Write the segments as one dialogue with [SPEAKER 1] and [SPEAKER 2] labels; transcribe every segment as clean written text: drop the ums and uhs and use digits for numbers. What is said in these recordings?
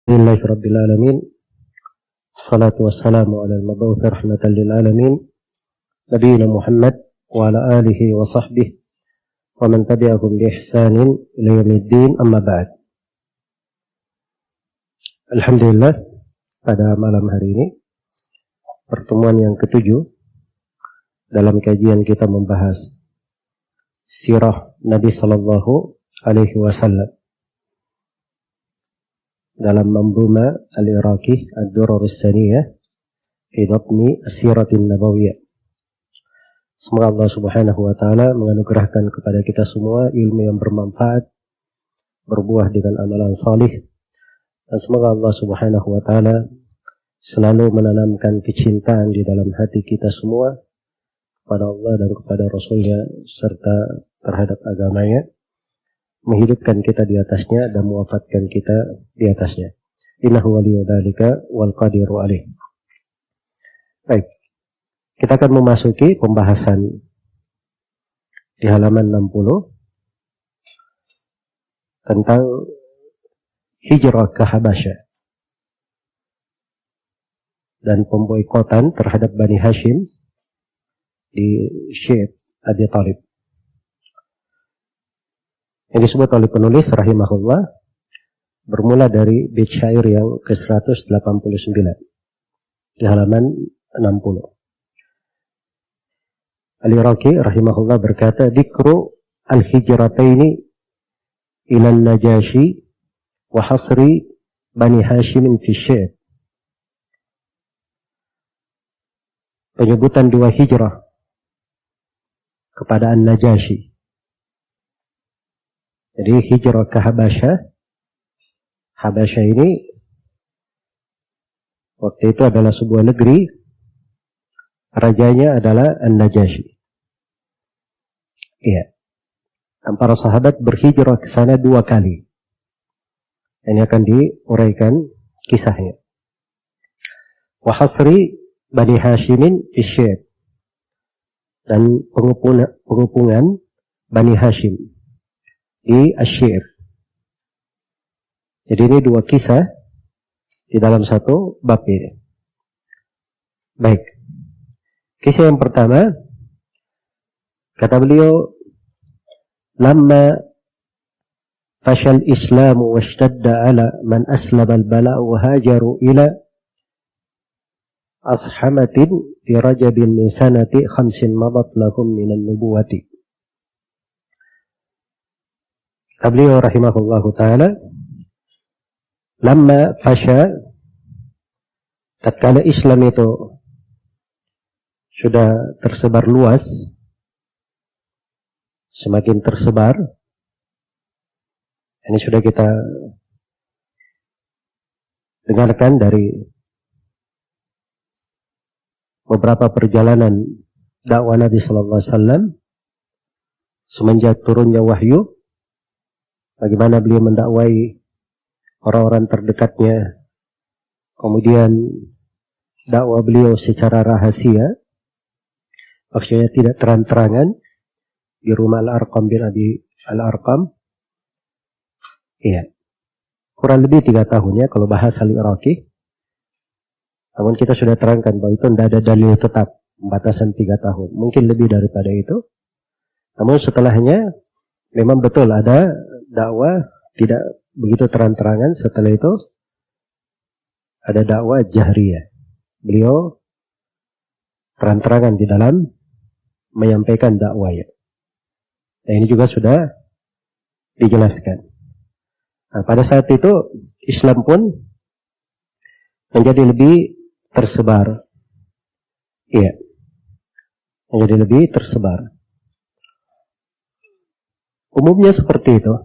[SPEAKER 1] Alhamdulillahirrabbilalamin. Assalatu wassalamu ala al-mab'uthi rahmatan lil alamin. Nabiyina Muhammad wa ala alihi wa sahbihi wa man tabi'ahum bi ihsanin ila yaumiddin, amma ba'd. Alhamdulillah, pada malam hari ini pertemuan yang ketujuh dalam kajian kita membahas sirah Nabi sallallahu alaihi wasallam dalam manzuma al-Iraqi ad-Durar as-Saniyah fi dhatni as-siratin nabawiyah. Semoga Allah Subhanahu wa taala menganugerahkan kepada kita semua ilmu yang bermanfaat, berbuah dengan amalan salih, dan semoga Allah Subhanahu wa taala selalu menanamkan kecintaan di dalam hati kita semua kepada Allah dan kepada Rasulnya serta terhadap agamanya, menghidupkan kita di atasnya dan mewafatkan kita di atasnya. Innahu waliyyu dzalika wal qadiru alaih. Baik, kita akan memasuki pembahasan di halaman 60 tentang hijrah ke Habasyah dan pemboikotan terhadap Bani Hashim di Syekh Abi Thalib. Yang disebut oleh penulis rahimahullah bermula dari bait syair yang ke-189 di halaman 60. Al-Iraqi rahimahullah berkata, "Dzikru al-hijrataini ila an-Najashi wa hasri Bani Hashim fi Syekh." Penyebutan dua hijrah kepada An-Najashi. Jadi hijrah ke Habasyah. Habasyah ini waktu itu adalah sebuah negeri. Rajanya adalah An-Najashi. Iya. Dan para sahabat berhijrah ke sana 2 kali. Ini akan diuraikan kisahnya. Wa hasri Bani Hashimin fi Syekh. Dan pengepungan Bani Hashim di Asy-Syi'r. Jadi ini 2 kisah di dalam satu bab ini. Baik. Kisah yang pertama, kata beliau, "Lamma fashal Islam wa ishtadda ala man aslama al-bala' wa hajaru ila ashamatin fi Rajabin min sanati 5 madat lahum min an-nubuwati." Beliau rahimahullahu ta'ala, lamma fasha, tatkala Islam itu sudah tersebar luas, semakin tersebar, ini sudah kita dengarkan dari beberapa perjalanan dakwah Nabi sallallahu alaihi wasallam semenjak turunnya wahyu, bagaimana beliau mendakwai orang-orang terdekatnya, kemudian dakwah beliau secara rahasia, maksudnya tidak terang-terangan, di rumah Al-Arqam bin Abi Al-Arqam. Iya, kurang lebih 3 tahun ya kalau bahasa Al-Iraqi. Namun kita sudah terangkan bahwa itu tidak ada dalil tetap pembatasan 3 tahun, mungkin lebih daripada itu. Namun setelahnya memang betul ada dakwah tidak begitu terang-terangan. Setelah itu ada dakwah jahriyah. Beliau terang-terangan di dalam menyampaikan dakwahnya. Nah, ini juga sudah dijelaskan. Nah, pada saat itu Islam pun menjadi lebih tersebar. Iya. Menjadi lebih tersebar. Umumnya seperti itu.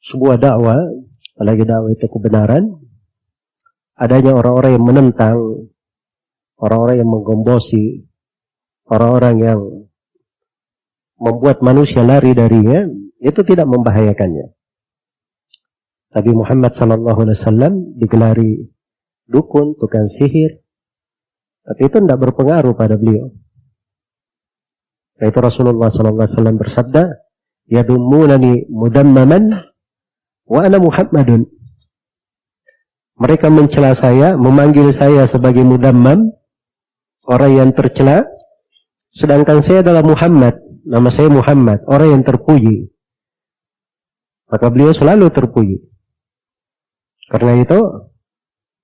[SPEAKER 1] Sebuah dakwah, apalagi dakwah itu kebenaran, adanya orang-orang yang menentang, orang-orang yang menggombosi, orang-orang yang membuat manusia lari darinya, itu tidak membahayakannya. Nabi Muhammad SAW digelari dukun, tukang sihir, tapi itu tidak berpengaruh pada beliau. Yaitu Rasulullah SAW bersabda, "Yadummunani mudammaman wa ana Muhammadun." Mereka mencela saya, memanggil saya sebagai mudammam, orang yang tercela, sedangkan saya adalah Muhammad, nama saya Muhammad, orang yang terpuji. Maka beliau selalu terpuji. Karena itu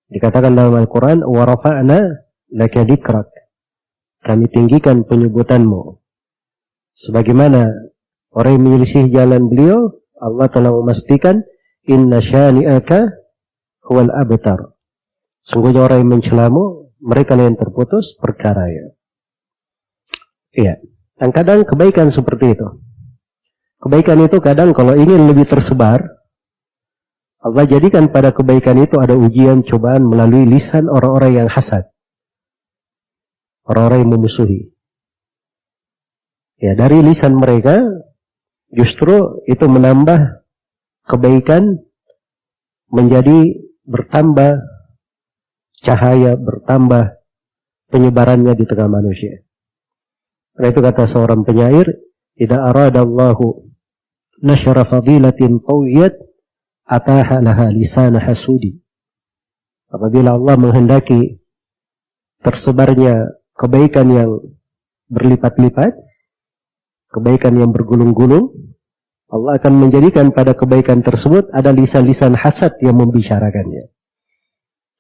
[SPEAKER 1] dikatakan dalam Al-Quran, wa rafa'na laka dzikrak, kami tinggikan penyebutanmu. Sebagaimana orang yang menyelisih jalan beliau, Allah telah memastikan, inna syani'aka huwal abtar. Sungguhnya orang yang mencelamu, mereka yang terputus perkaranya. Iya. Dan kadang kebaikan seperti itu. Kebaikan itu kadang kalau ingin lebih tersebar, Allah jadikan pada kebaikan itu ada ujian, cobaan melalui lisan orang-orang yang hasad. Orang-orang yang memusuhi. Ya, dari lisan mereka, justru itu menambah kebaikan menjadi bertambah cahaya, bertambah penyebarannya di tengah manusia. Karena itu kata seorang penyair, idza aradallahu nashra fadilatin qawiyat ataha laha lisan hasudi. Apabila Allah menghendaki tersebarnya kebaikan yang berlipat-lipat, kebaikan yang bergulung-gulung, Allah akan menjadikan pada kebaikan tersebut ada lisan-lisan hasad yang membicarakannya.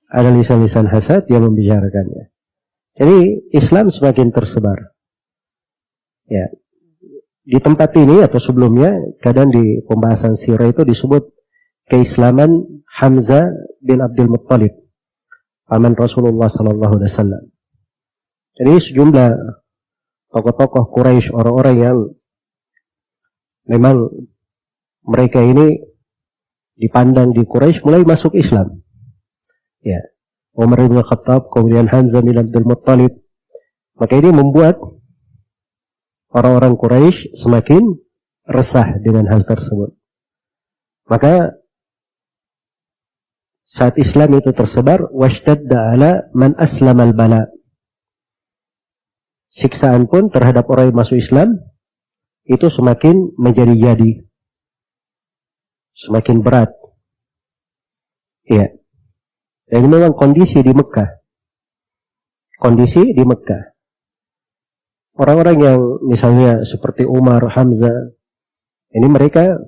[SPEAKER 1] Ada lisan-lisan hasad yang membicarakannya. Jadi Islam semakin tersebar. Ya, di tempat ini atau sebelumnya, kadang di pembahasan sirah itu disebut keislaman Hamzah bin Abdul Muttalib, paman Rasulullah Sallallahu Alaihi Wasallam. Jadi sejumlah tokoh-tokoh Quraisy, orang-orang yang memang mereka ini dipandang di Quraisy mulai masuk Islam. Ya, Umar bin Khattab, kemudian Hamzah bin Abdul Muttalib. Maka ini membuat orang-orang Quraisy semakin resah dengan hal tersebut. Maka saat Islam itu tersebar, washtadda ala man aslama al-bala. Siksaan pun terhadap orang yang masuk Islam itu semakin menjadi-jadi, semakin berat. Iya. Dan ini memang kondisi di Mekah. Kondisi di Mekah. Orang-orang yang misalnya seperti Umar, Hamzah, ini mereka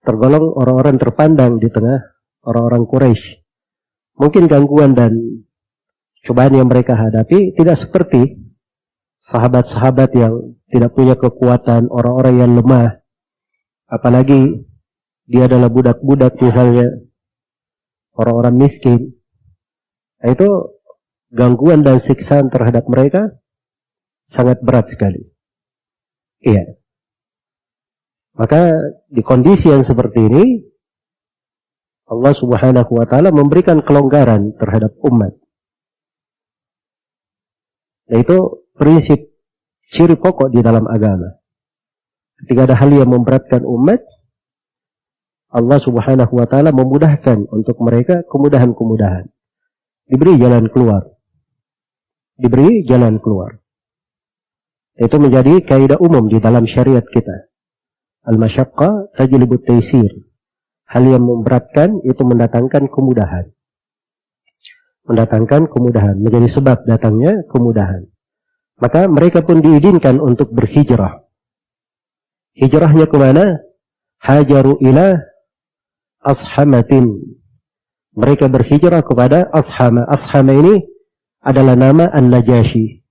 [SPEAKER 1] tergolong orang-orang terpandang di tengah orang-orang Quraisy. Mungkin gangguan dan cobaan yang mereka hadapi tidak seperti sahabat-sahabat yang tidak punya kekuatan, orang-orang yang lemah. Apalagi dia adalah budak-budak misalnya, orang-orang miskin. Nah, itu gangguan dan siksaan terhadap mereka sangat berat sekali. Iya. Maka di kondisi yang seperti ini, Allah Subhanahu wa Ta'ala memberikan kelonggaran terhadap umat. Yaitu prinsip ciri pokok di dalam agama. Ketika ada hal yang memberatkan umat, Allah Subhanahu wa Ta'ala memudahkan untuk mereka kemudahan-kemudahan. Diberi jalan keluar. Diberi jalan keluar. Itu menjadi kaidah umum di dalam syariat kita. Al-masyaqqa tajlibut taysir. Hal yang memberatkan itu mendatangkan kemudahan. Mendatangkan kemudahan. Menjadi sebab datangnya kemudahan. Maka mereka pun diizinkan untuk berhijrah. Hijrahnya ke mana? Hajaru ila ashamatin. Mereka berhijrah kepada Ashama. Ashama ini adalah nama An-Najashi.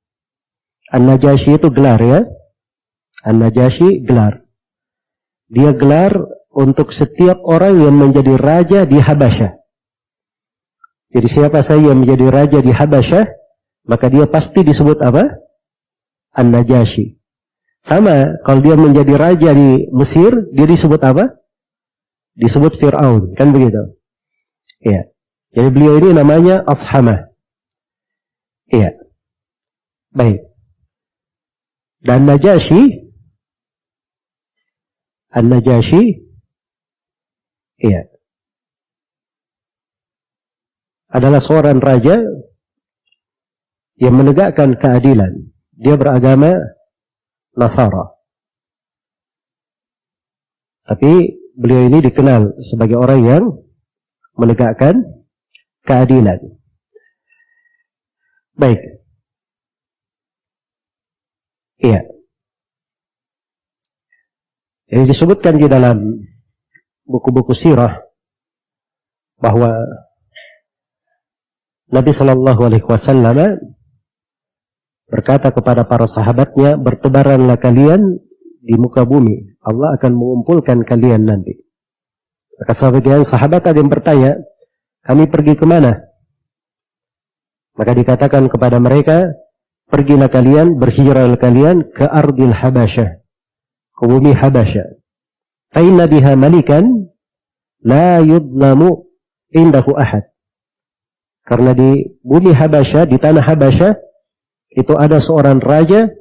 [SPEAKER 1] An-Najashi itu gelar ya. An-Najashi gelar. Dia gelar untuk setiap orang yang menjadi raja di Habasyah. Jadi siapa saja yang menjadi raja di Habasyah, maka dia pasti disebut apa? An-Najashi. Sama, kalau dia menjadi raja di Mesir, dia disebut apa? Disebut Fir'aun, kan begitu? Iya. Jadi beliau ini namanya Ashama. Iya. Baik. Dan Najashi, An-Najashi, iya, adalah seorang raja yang menegakkan keadilan. Dia beragama Nasara. Tapi beliau ini dikenal sebagai orang yang menegakkan keadilan. Baik. Iya. Jadi disebutkan di dalam buku-buku sirah bahwa Nabi Shallallahu Alaihi Wasallam berkata kepada para sahabatnya, bertebaranlah kalian di muka bumi, Allah akan mengumpulkan kalian nanti. Maka sebagian sahabat ada yang bertanya, kami pergi kemana? Maka dikatakan kepada mereka, pergilah kalian, berhijrahlah kalian ke Ardil Habasyah, ke bumi Habasyah. Fa'inna biha malikan la yudlamu indahu ahad. Karena di bumi Habasyah, di tanah Habasyah, itu ada seorang raja,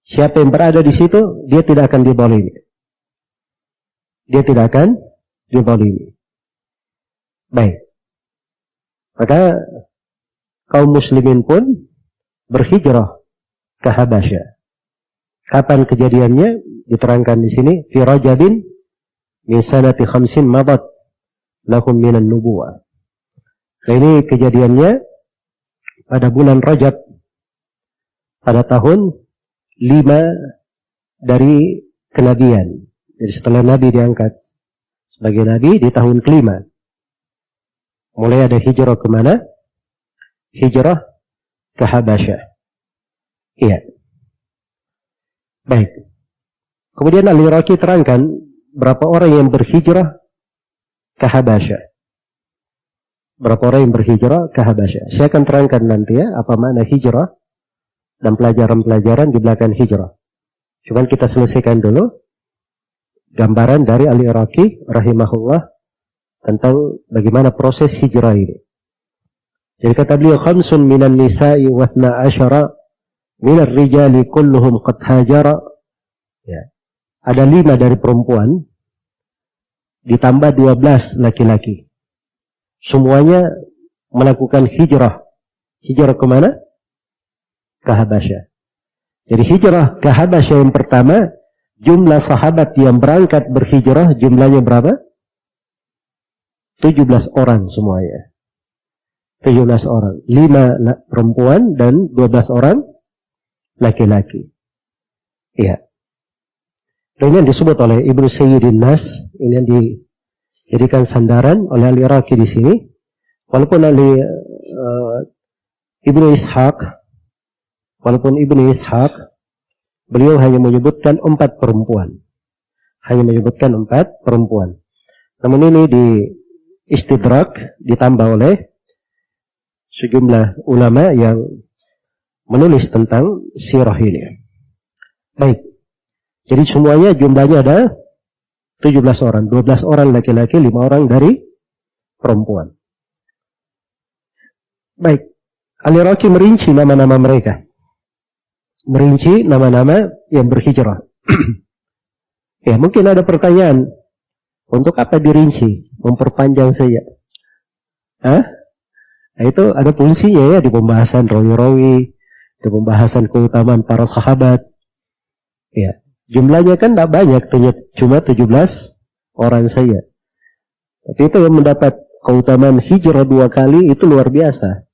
[SPEAKER 1] siapa yang berada di situ, dia tidak akan dizalimi. Dia tidak akan dizalimi. Baik. Maka kaum muslimin pun berhijrah ke Habasyah. Kapan kejadiannya? Diterangkan di sini, fi Rajabin min sanati 50 madat lahum minan nubuwah. Ini kejadiannya pada bulan Rajab pada tahun 5 dari kenabian. Jadi setelah Nabi diangkat sebagai Nabi di tahun ke-5. Mulai ada hijrah ke mana? Hijrah ke Habasyah. Iya. Baik. Kemudian Al-Iraqi terangkan berapa orang yang berhijrah ke Habasyah. Berapa orang yang berhijrah ke Habasyah. Saya akan terangkan nanti ya apa makna hijrah dan pelajaran-pelajaran di belakang hijrah. Cuman kita selesaikan dulu gambaran dari Al-Iraqi rahimahullah tentang bagaimana proses hijrah ini. Jadi kata beliau, khamsun minan nisa'i wa 12 minar rijali kulluhum qad hajara. Ya. Ada 5 dari perempuan ditambah 12 laki-laki. Semuanya melakukan hijrah. Hijrah ke mana? Ke Habasyah. Jadi hijrah ke Habasyah yang pertama, jumlah sahabat yang berangkat berhijrah jumlahnya berapa? 17 orang semuanya. 17 orang. 5 perempuan dan 12 orang laki-laki. Iya. Ini yang disebut oleh Ibnu Sayyidin Nas, ini yang dijadikan sandaran oleh Al-Iraqi di sini. Walaupun Ibnu Ishaq, beliau hanya menyebutkan 4 perempuan. Hanya menyebutkan 4 perempuan. Namun ini di istidrak ditambah oleh sejumlah ulama yang menulis tentang sirah ini. Baik. Jadi semuanya jumlahnya ada 17 orang. 12 orang laki-laki, 5 orang dari perempuan. Baik. Al-Iraqi merinci nama-nama mereka. Merinci nama-nama yang berhijrah. Ya, mungkin ada pertanyaan. Untuk apa dirinci? Memperpanjang saja. Hah? Nah, itu ada fungsinya ya di pembahasan rawi-rawi, di pembahasan keutamaan para sahabat. Ya. Jumlahnya kan tidak banyak, cuma 17 orang saja. Tapi itu yang mendapat keutamaan hijrah 2 kali itu luar biasa.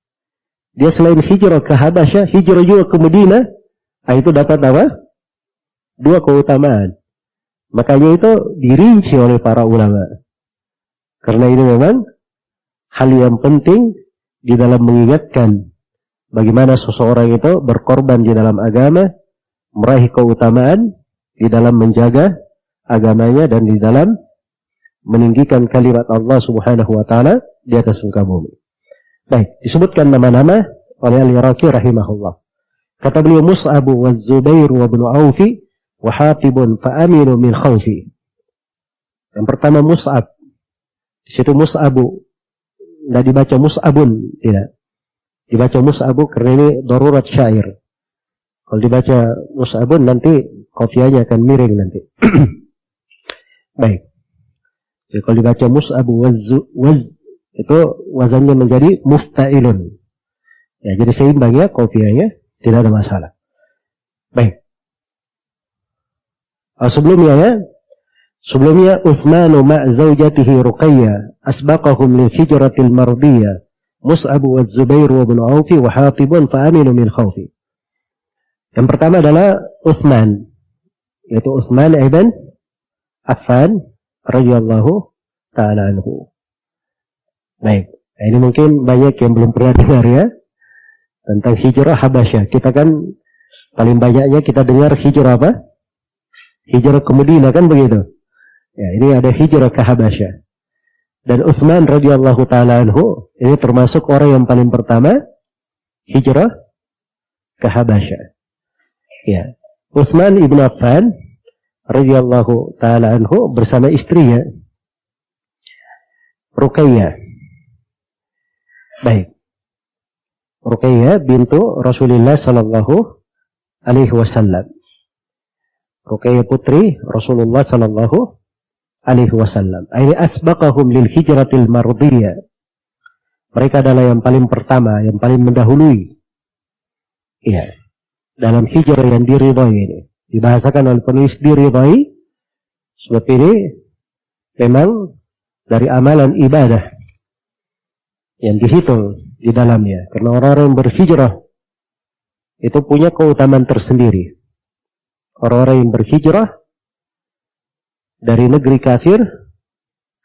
[SPEAKER 1] Dia selain hijrah ke Habasyah, hijrah juga ke Madinah, itu dapat apa? 2 keutamaan. Makanya itu dirinci oleh para ulama. Karena ini memang hal yang penting di dalam mengingatkan bagaimana seseorang itu berkorban di dalam agama, meraih keutamaan, di dalam menjaga agamanya dan di dalam meninggikan kalimat Allah Subhanahu wa taala di atas muka bumi. Baik, disebutkan nama-nama oleh Al-Iraqi rahimahullah. Kata beliau, Mus'ab wa Zubair wa ibn Auf wa Hatib fa aminu min khawfi. Yang pertama Mus'ab. Di situ Mus'ab enggak dibaca Mus'abun, tidak. Dibaca Mus'ab karena ini darurat syair. Kalau dibaca Mus'abun nanti kofianya akan miring nanti. Baik. Jadi kalau dibaca Mus'ab waz itu wazannya menjadi mufta'ilun. Ya, jadi seimbang ya kofianya, tidak ada masalah. Baik. Sebelumnya ya, Sebelumnya Utsman ma' zaujatihi Ruqayyah asbaqahum lil hijratil mardiyah Mus'ab wa Zubair wa ibn Auf wa Hatib fa aminu min khawfi. Yang pertama adalah Utsman, yaitu Utsman ibn Affan radhiyallahu ta'ala anhu. Baik, ini mungkin banyak yang belum pernah dengar ya tentang hijrah Habasyah. Kita kan paling banyaknya kita dengar hijrah apa? Hijrah ke Madinah kan begitu. Ya, ini ada hijrah ke Habasyah. Dan Utsman radhiyallahu ta'ala anhu ini termasuk orang yang paling pertama hijrah ke Habasyah. Ya, Utsman ibn Affan radhiyallahu ta'ala anhu bersama istrinya Ruqayyah. Baik. Ruqayyah bintu Rasulullah sallallahu alaihi wasallam. Ruqayyah putri Rasulullah sallallahu alaihi wasallam. Ini asbaqahum lil hijratil mardiyah. Mereka adalah yang paling pertama, yang paling mendahului. Iya. Dalam hijrah yang diridhai ini. Dibahasakan oleh penulis diridhai. Sebab ini memang dari amalan ibadah yang dihitung di dalamnya. Karena orang-orang yang berhijrah itu punya keutamaan tersendiri. Orang-orang yang berhijrah dari negeri kafir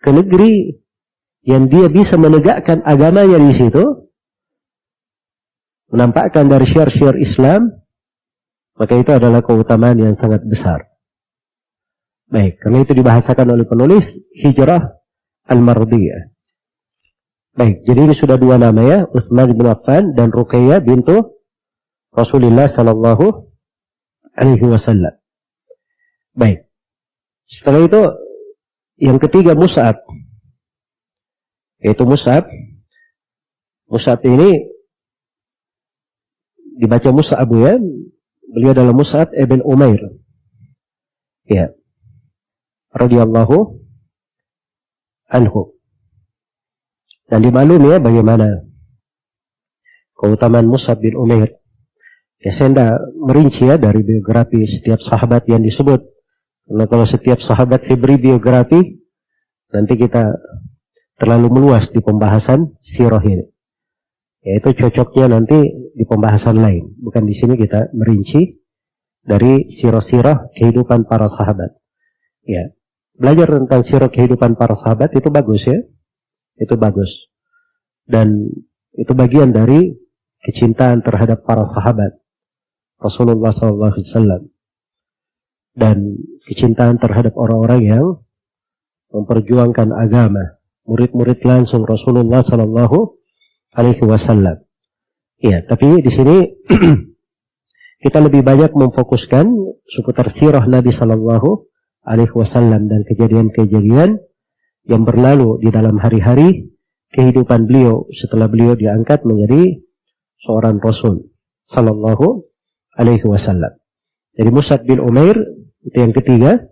[SPEAKER 1] ke negeri yang dia bisa menegakkan agamanya di situ, menampakkan dari syiar-syiar Islam, maka itu adalah keutamaan yang sangat besar. Baik, karena itu dibahasakan oleh penulis hijrah al-mardiyah. Baik, jadi ini sudah dua nama ya, Utsman bin Affan dan Ruqayyah bintu Rasulullah sallallahu alaihi wasallam. Baik. Setelah itu yang ketiga Mus'ab. Yaitu Mus'ab. Mus'ab ini dibaca Mus'ab ya. Beliau adalah Mus'ab ibn Umair. Ya. Radhiyallahu anhu. Dan dimaklumi ya bagaimana keutamaan Mus'ab bin Umair. Ya, saya tidak merinci ya dari biografi setiap sahabat yang disebut. Karena kalau setiap sahabat saya beri biografi, nanti kita terlalu meluas di pembahasan sirah ini. Yaitu cocoknya nanti di pembahasan lain. Bukan di sini kita merinci dari sirah-sirah kehidupan para sahabat. Ya, belajar tentang sirah kehidupan para sahabat itu bagus ya. Itu bagus. Dan itu bagian dari kecintaan terhadap para sahabat Rasulullah SAW. Dan kecintaan terhadap orang-orang yang memperjuangkan agama, murid-murid langsung Rasulullah sallallahu alaihi wasallam. Ya, tapi di sini kita lebih banyak memfokuskan seputar sirah Nabi sallallahu alaihi wasallam dan kejadian-kejadian yang berlalu di dalam hari-hari kehidupan beliau setelah beliau diangkat menjadi seorang Rasul sallallahu alaihi wasallam. Jadi Mus'ab bin Umair itu yang ketiga.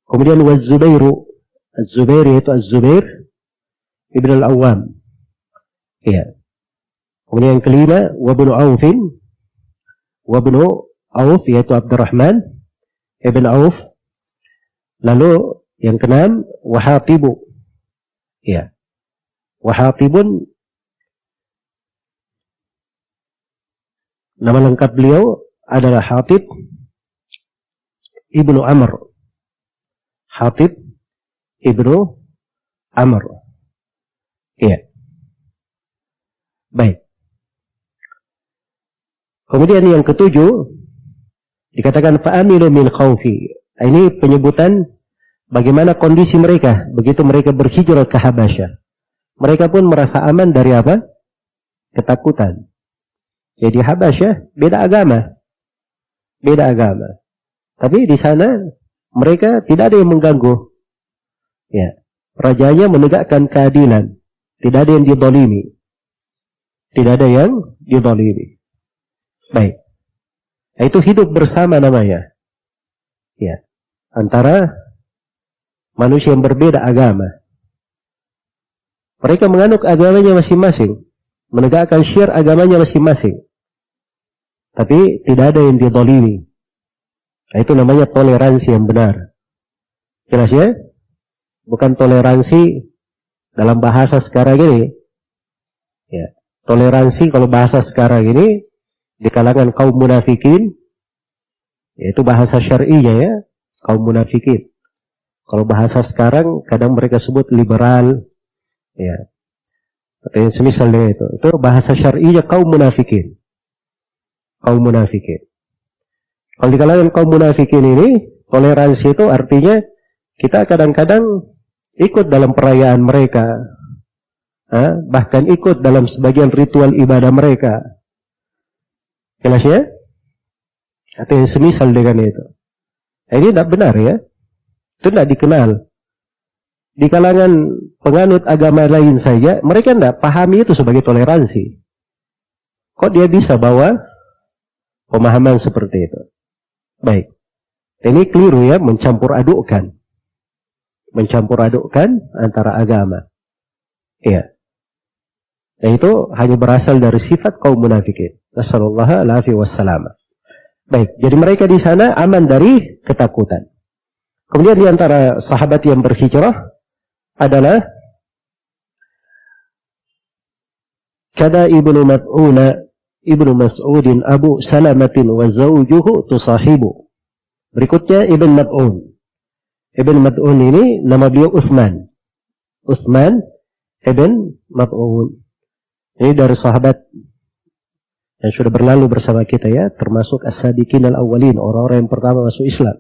[SPEAKER 1] Kemudian Az-Zubairu. Az-Zubair yaitu Az-Zubair ibn al-Awwam. Ya. Kemudian yang kelima Wabnu Aufin. Wabnu Auf yaitu Abdurrahman ibn Auf. Lalu yang keenam Wahatibu. Ya. Wahatibun nama lengkap beliau adalah Hatib Ibnu Amr. Hatib Ibnu Amr. Iya. Baik. Kemudian yang ketujuh dikatakan fa'aminu min khawfi. Ini penyebutan bagaimana kondisi mereka begitu mereka berhijrah ke Habasyah. Mereka pun merasa aman dari apa? Ketakutan. Jadi Habasyah beda agama. Beda agama. Tapi di sana mereka tidak ada yang mengganggu. Ya, rajanya menegakkan keadilan. Tidak ada yang dizalimi. Tidak ada yang dizalimi. Baik. Nah, itu hidup bersama namanya. Ya, antara manusia yang berbeda agama. Mereka menganut agamanya masing-masing, menegakkan syiar agamanya masing-masing. Tapi tidak ada yang dizalimi. Nah, itu namanya toleransi yang benar. Jelas ya? Bukan toleransi dalam bahasa sekarang ini. Ya, toleransi kalau bahasa sekarang ini di kalangan kaum munafikin, yaitu bahasa syar'inya ya, kaum munafikin. Kalau bahasa sekarang kadang mereka sebut liberal, ya. Atau yang semisal dengan itu bahasa syar'inya kaum munafikin. Kaum munafikin. Kalau di kalangan kaum munafikin ini, toleransi itu artinya kita kadang-kadang ikut dalam perayaan mereka, bahkan ikut dalam sebagian ritual ibadah mereka. Jelas ya? Atau yang semisal dengan itu. Ini tidak benar ya. Itu tidak dikenal. Di kalangan penganut agama lain saja, mereka tidak pahami itu sebagai toleransi. Kok dia bisa bawa pemahaman seperti itu? Baik. Ini keliru ya, mencampur adukkan. Mencampur adukkan antara agama. Iya. Dan itu hanya berasal dari sifat kaum munafikin. Nasallallahu alaihi wassalam. Baik, jadi mereka di sana aman dari ketakutan. Kemudian di antara sahabat yang berhijrah adalah kada ibnu Mas'udin Abu Salamatin wa zawjuhu tusahibu. Berikutnya Ibn Mad'un. Ibn Mad'un ini nama beliau Utsman. Utsman Ibn Mad'un. Ini dari sahabat yang sudah berlalu bersama kita ya, termasuk as-sabiqin al-awwalin, orang-orang yang pertama masuk Islam.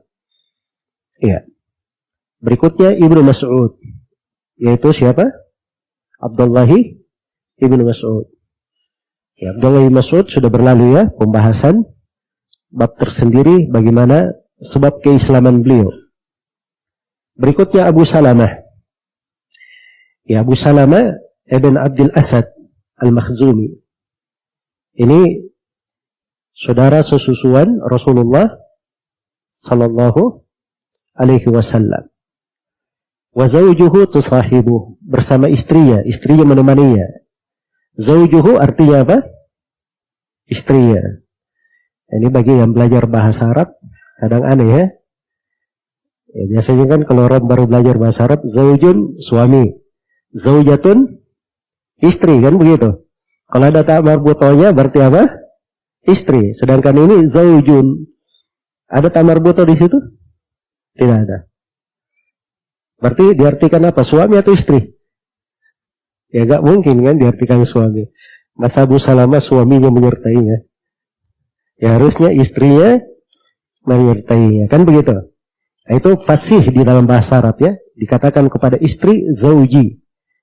[SPEAKER 1] Iya. Berikutnya Ibnu Mas'ud, yaitu siapa? Abdullah Ibnu Mas'ud. Ya, Abdullah Ibnu Mas'ud sudah berlalu ya, pembahasan bab tersendiri bagaimana sebab keislaman beliau. Berikutnya Abu Salamah. Ya, Abu Salamah Ibn Abdul Asad Al-Makhzumi. Ini saudara sesusuan Rasulullah sallallahu alaihi wasallam. Wa zawjuhu tusahibu, bersama istrinya menemaninya. Zawjuhu artinya apa? Istrinya. Ini bagi yang belajar bahasa Arab kadang aneh ya. Ya, biasanya kan kalau orang baru belajar bahasa Arab, zaujun suami, zaujatun istri, kan begitu. Kalau ada tak marbutohnya berarti apa? Istri. Sedangkan ini zaujun. Ada tak marbutoh di situ? Tidak ada. Berarti diartikan apa? Suami atau istri? Ya gak mungkin kan diartikan suami. Mas Abu Salamah suaminya menyertainya. Ya harusnya istrinya menyertainya. Kan begitu. Nah, itu fasih di dalam bahasa Arab ya. Dikatakan kepada istri zauji.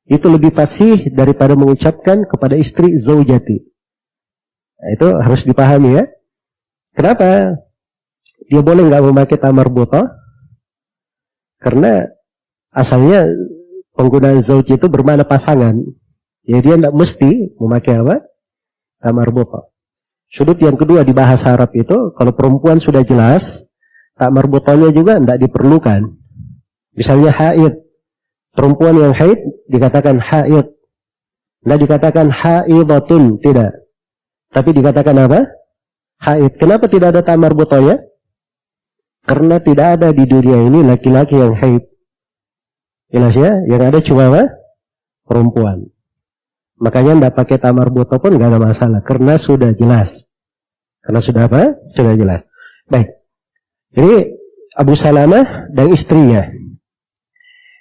[SPEAKER 1] Itu lebih fasih daripada mengucapkan kepada istri zaujati. Nah, itu harus dipahami ya. Kenapa? Dia boleh nggak memakai tamar buta? Karena asalnya penggunaan zauji itu bermakna pasangan. Jadi dia tidak mesti memakai apa? Tamar buta. Sudut yang kedua di bahasa Arab itu, kalau perempuan sudah jelas, tamar butanya juga tidak diperlukan. Misalnya haid. Perempuan yang haid dikatakan haid. Tidak dikatakan haidatun, tidak. Tapi dikatakan apa? Haid. Kenapa tidak ada tamar butanya? Karena tidak ada di dunia ini laki-laki yang haid. Jelas ya? Yang ada cuma apa? Perempuan. Makanya tidak pakai tamar buto pun nggak ada masalah. Karena sudah jelas. Karena sudah apa? Sudah jelas. Baik. Jadi Abu Salamah dan istrinya.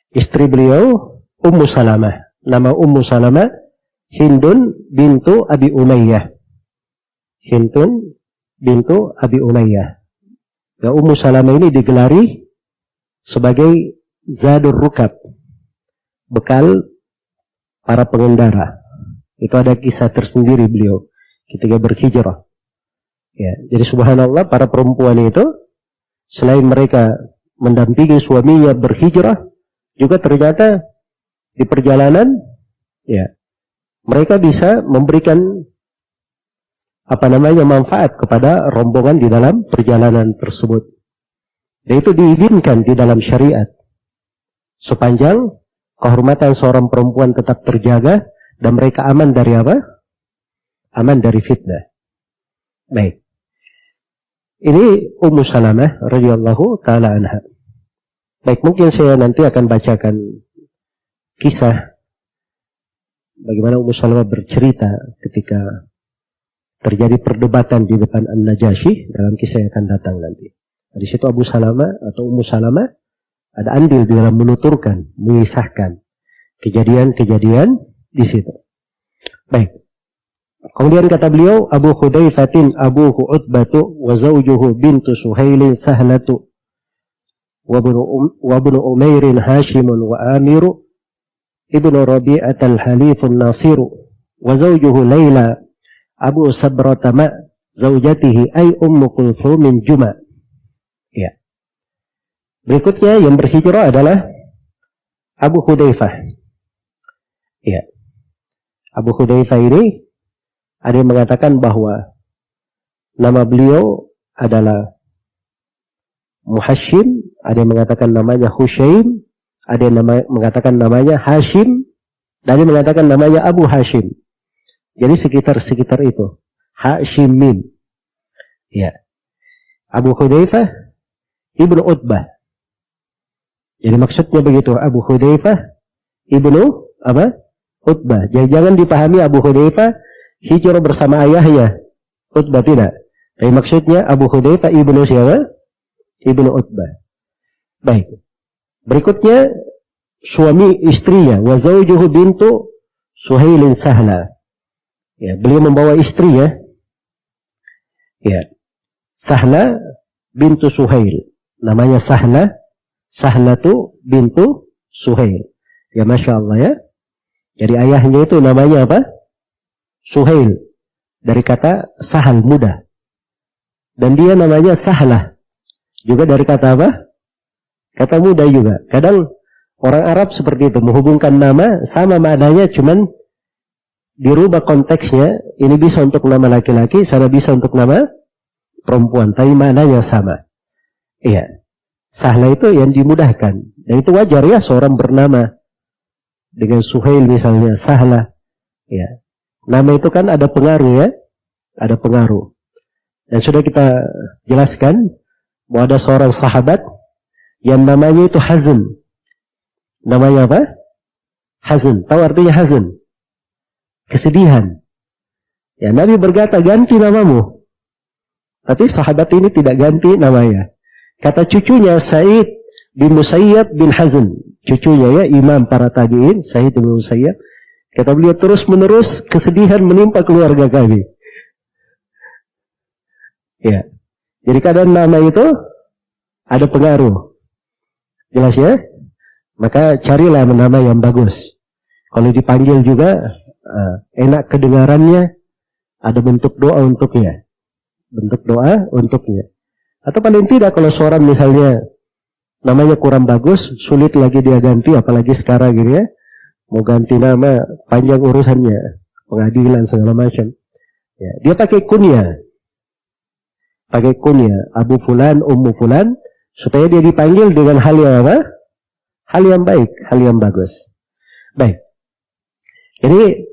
[SPEAKER 1] Istri beliau Ummu Salamah. Nama Ummu Salamah Hindun bintu Abi Umayyah. Hindun bintu Abi Umayyah. Ya, Ummu Salamah ini digelari sebagai Zadur Rukab, bekal para pengendara. Itu ada kisah tersendiri beliau ketika berhijrah. Ya, jadi subhanallah para perempuan itu selain mereka mendampingi suaminya berhijrah, juga ternyata di perjalanan ya mereka bisa memberikan manfaat kepada rombongan di dalam perjalanan tersebut. Dan itu diizinkan di dalam syariat. Sepanjang kehormatan seorang perempuan tetap terjaga dan mereka aman dari apa? Aman dari fitnah. Baik. Ini Ummu Salamah radhiyallahu taala anha. Baik, mungkin saya nanti akan bacakan kisah bagaimana Ummu Salamah bercerita ketika terjadi perdebatan di depan An-Najasyi dalam kisah yang akan datang nanti. Di situ Abu Salamah atau Ummu Salamah ada andil di dalam menuturkan, mengisahkan kejadian-kejadian di situ. Baik. Kemudian kata beliau, Abu Hudayfatin abuhu Utbatu wa zawjuhu bintu Suhailin Sahlatu wa ibnu Umairin Hashimun wa Amiru ibnu Rabi'at al-Halifun Nasiru wa zawjuhu Layla Abu Sabratama zawjatihi ay Ummu Kulthumin Juma. Ya. Berikutnya yang berhijrah adalah Abu Hudayfah. Ya. Abu Hudayfah ini ada yang mengatakan bahwa nama beliau adalah Muhashim, ada yang mengatakan namanya Hushaim, ada yang mengatakan namanya Hashim, dan ada yang mengatakan namanya Abu Hashim. Jadi sekitar itu. Hashimim. Ya. Abu Hudayfah ibnu Utbah. Jadi maksudnya begitu, Abu Hudayfah ibnu apa? Utbah. Jadi jangan dipahami Abu Hudayfah hijrah bersama ayahnya. Utbah tidak. Tapi maksudnya Abu Hudayfah ibnu siapa? Ibnu Utbah. Baik. Berikutnya suami istrinya, wa zawjuhu bintu Suhailin Sahla. Ya, beliau membawa istri ya. Ya. Sahla bintu Suhail. Namanya Sahla. Sahlatu bintu Suhail. Ya Masya Allah ya. Jadi ayahnya itu namanya apa? Suhail. Dari kata sahal, mudah. Dan dia namanya Sahlah. Juga dari kata apa? Kata mudah juga. Kadang orang Arab seperti itu. Menghubungkan nama sama maknanya, cuman dirubah konteksnya. Ini bisa untuk nama laki-laki, sana bisa untuk nama perempuan. Tapi maknanya sama. Iya. Sahlah itu yang dimudahkan. Dan itu wajar ya, seorang bernama dengan Suhail misalnya, Sahlah. Ya. Nama itu kan ada pengaruh ya. Ada pengaruh. Dan sudah kita jelaskan bahwa ada seorang sahabat yang namanya itu Hazn. Namanya apa? Hazn. Tahu artinya Hazn? Kesedihan. Ya, Nabi berkata, ganti namamu. Tapi sahabat ini tidak ganti namanya. Kata cucunya Sa'id bin Musayyab bin Hazn. Cucunya ya, imam para tabi'in, Sa'id bin Musayyab. Kata beliau, terus menerus kesedihan menimpa keluarga kami. Ya. Jadi kadang nama itu ada pengaruh. Jelas ya? Maka carilah nama yang bagus. Kalau dipanggil juga enak kedengarannya, ada bentuk doa untuknya. Bentuk doa untuknya. Atau paling tidak kalau seorang misalnya namanya kurang bagus, sulit lagi dia ganti, apalagi sekarang gitu ya. Mau ganti nama, panjang urusannya. Pengadilan segala macam. Ya, dia pakai kunyah. Pakai kunyah, Abu Fulan, Ummu Fulan, supaya dia dipanggil dengan hal yang apa? Hal yang baik, hal yang bagus. Baik. Jadi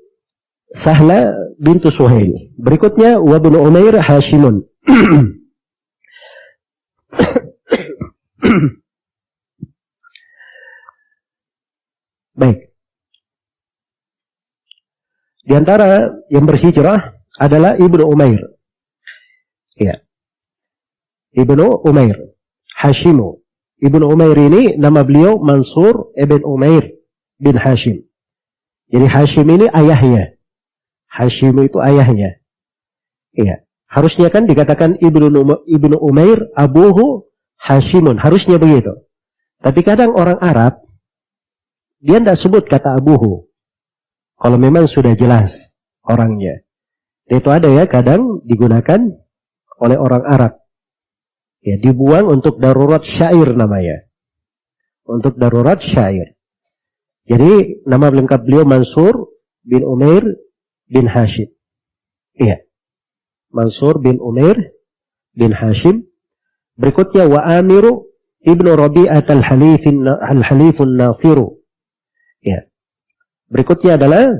[SPEAKER 1] Sahla bintu Suhail. Berikutnya wa ibnu Umair Hashimun. Baik. Di antara yang berhijrah adalah Ibnu Umair. Ya. Ibnu Umair, Hashimu. Ibnu Umair ini nama beliau Mansur ibn Umair bin Hashim. Jadi Hashim ini ayahnya. Hashim itu ayahnya. Iya. Harusnya kan dikatakan Ibnu Umair abuhu Hashimun. Harusnya begitu. Tapi kadang orang Arab dia tidak sebut kata abuhu. Kalau memang sudah jelas orangnya. Itu ada ya kadang digunakan oleh orang Arab. Ya, dibuang untuk darurat syair namanya. Untuk darurat syair. Jadi nama lengkap beliau Mansur bin Umair bin Hashim. Iya. Mansur bin Umair bin Hashim. Berikutnya wa Amiru ibnu Rabi'at al-Halifun Nasiru. Ya. Berikutnya adalah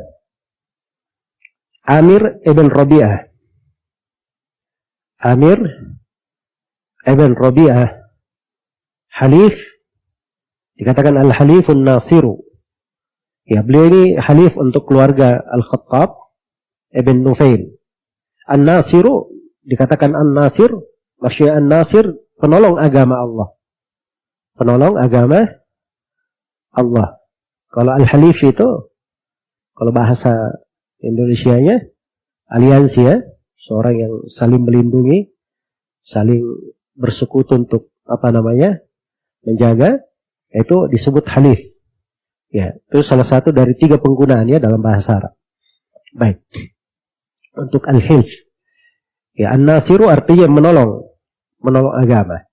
[SPEAKER 1] Amir ibn Rabi'ah. Amir ibn Rabi'ah Halif Dikatakan Al-Halifun Nasiru. Ya, beliau ini halif untuk keluarga Al-Khattab Ibn Nufail. An-Nasiru, dikatakan An-Nasir, maksudnya An-Nasir, penolong agama Allah. Penolong agama Allah. Kalau Al-Halif itu, kalau bahasa Indonesianya, aliansi ya, seorang yang saling melindungi, saling bersekutu untuk menjaga, itu disebut halif. Ya, itu salah satu dari 3 penggunaannya dalam bahasa Arab. Baik. Untuk al-hilf. Ya, an-nasiru artinya menolong agama.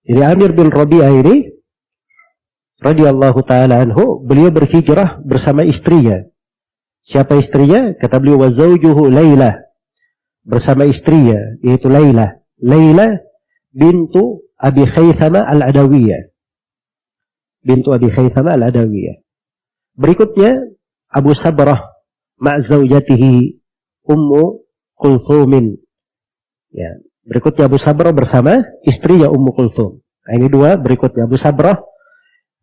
[SPEAKER 1] Jadi Amir bin Rabi'ah ini radhiyallahu taala anhu, beliau berhijrah bersama istrinya. Siapa istrinya? Kata beliau, wa zawjuhu Lailah. Bersama istrinya, yaitu Lailah. Lailah bintu Abi Khaythama al-Adawiyah. Bintu Abi Khaythama al-Adawiyah. Berikutnya Abu Sabrah ma'zaujatihi Ummu Kulthumin. Ya, berikutnya Abu Sabrah bersama istrinya Ummu Kulthum. Nah, ini 2. Berikutnya Abu Sabrah,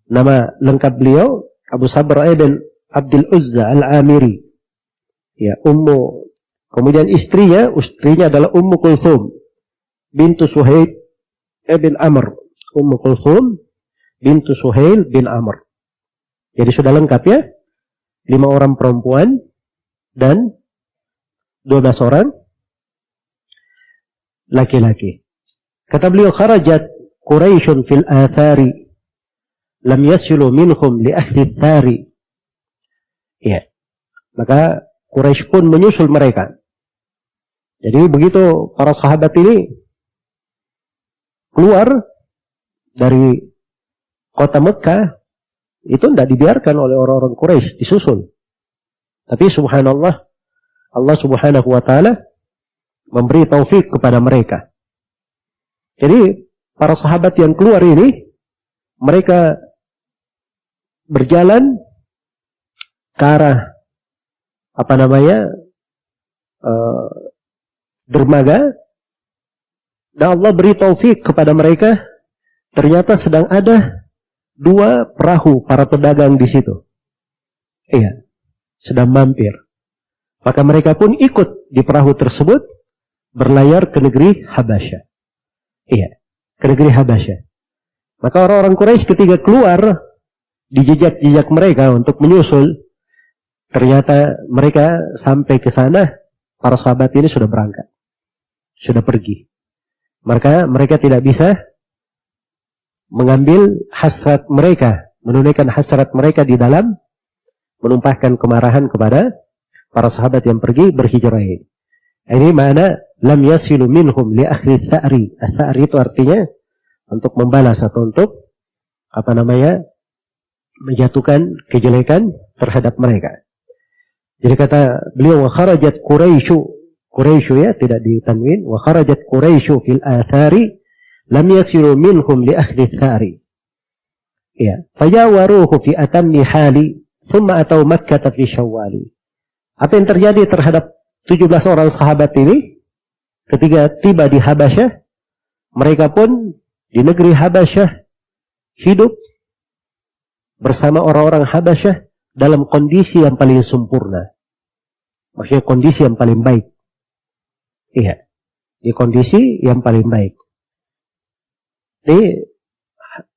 [SPEAKER 1] nama lengkap beliau Abu Sabrah ibn Abdul Uzza al-Amiri. Ya, kemudian istrinya adalah Ummu Kulthum bintu Suhail ibn Amr. Ummu Kulthum bintu Suhail bin Amr. Jadi sudah lengkap ya. 5 orang perempuan dan 12 orang laki-laki. Kata beliau, kharajat Quraisyun fil athari lam yasilu minhum li ahli thari. Ya. Maka Quraisy pun menyusul mereka. Jadi begitu para sahabat ini keluar dari kota Mekah, itu tidak dibiarkan oleh orang-orang Quraisy, disusul. Tapi subhanallah, Allah subhanahu wa ta'ala memberi taufik kepada mereka. Jadi para sahabat yang keluar ini, mereka berjalan ke arah dermaga, dan Allah beri taufik kepada mereka. Ternyata sedang ada 2 perahu para pedagang di situ. Iya, sedang mampir. Maka mereka pun ikut di perahu tersebut, berlayar ke negeri Habasyah. Iya, ke negeri Habasyah. Maka orang-orang Quraisy ketika keluar di jejak-jejak mereka untuk menyusul, ternyata mereka sampai ke sana, para sahabat ini sudah berangkat, sudah pergi. Maka mereka tidak bisa mengambil hasrat mereka, menunaikan hasrat mereka di dalam menumpahkan kemarahan kepada para sahabat yang pergi berhijrah ini. Ini makna lam yasilu minhum li akhli tha'ri. Tha'ri itu artinya untuk membalas atau untuk menjatuhkan kejelekan terhadap mereka. Jadi kata beliau, wa kharajat Quraisy ya, tidak ditanwin, wa kharajat Quraisy fil athari lam yasiru minhum li akhli thari. Ya, fajawaruhu fi atammi hali, thumma atau Makkah fi Syawwal. Apa yang terjadi terhadap 17 orang sahabat ini ketika tiba di Habasyah? Mereka pun di negeri Habasyah hidup bersama orang-orang Habasyah dalam kondisi yang paling sempurna. Maksudnya kondisi yang paling baik. Iya, di kondisi yang paling baik. Ini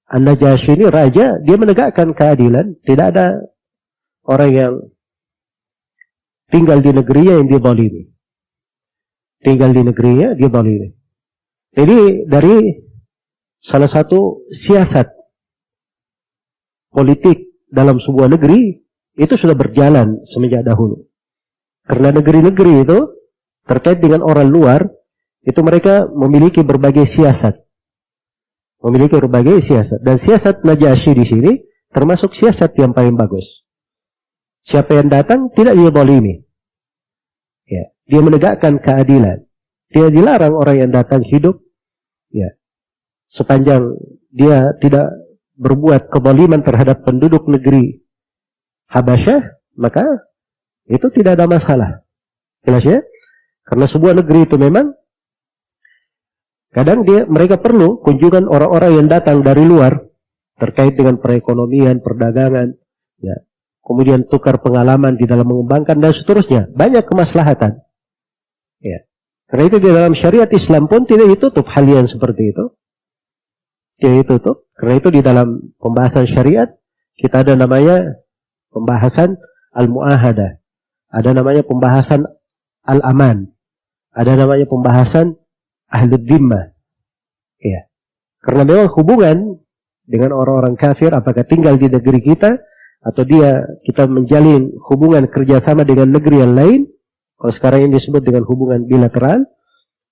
[SPEAKER 1] An-Najasyi ini raja, dia menegakkan keadilan. Tidak ada orang yang tinggal di negerinya yang dia zalimi. Tinggal di negerinya dia zalimi. Jadi dari salah satu siasat politik dalam sebuah negeri itu sudah berjalan semenjak dahulu. Karena negeri-negeri itu terkait dengan orang luar, itu mereka memiliki berbagai siasat. Memiliki berbagai siasat. Dan siasat Najasyi di sini termasuk siasat yang paling bagus. Siapa yang datang tidak dia zalimi. Ya, dia menegakkan keadilan. Dia dilarang orang yang datang hidup, ya, sepanjang dia tidak berbuat kezaliman terhadap penduduk negeri Habasyah, maka itu tidak ada masalah. Jelas ya? Karena sebuah negeri itu memang kadang mereka perlu kunjungan orang-orang yang datang dari luar terkait dengan perekonomian, perdagangan, ya. Kemudian tukar pengalaman di dalam mengembangkan dan seterusnya. Banyak kemaslahatan. Ya. Karena itu di dalam syariat Islam pun tidak ditutup hal yang seperti itu. Tidak ditutup. Karena itu di dalam pembahasan syariat kita ada namanya pembahasan al-mu'ahadah. Ada namanya pembahasan al-aman. Ada namanya pembahasan ahlud dhimmah. Ya. Karena memang hubungan dengan orang-orang kafir, apakah tinggal di negeri kita atau kita menjalin hubungan kerjasama dengan negeri yang lain, kalau sekarang ini disebut dengan hubungan bilateral,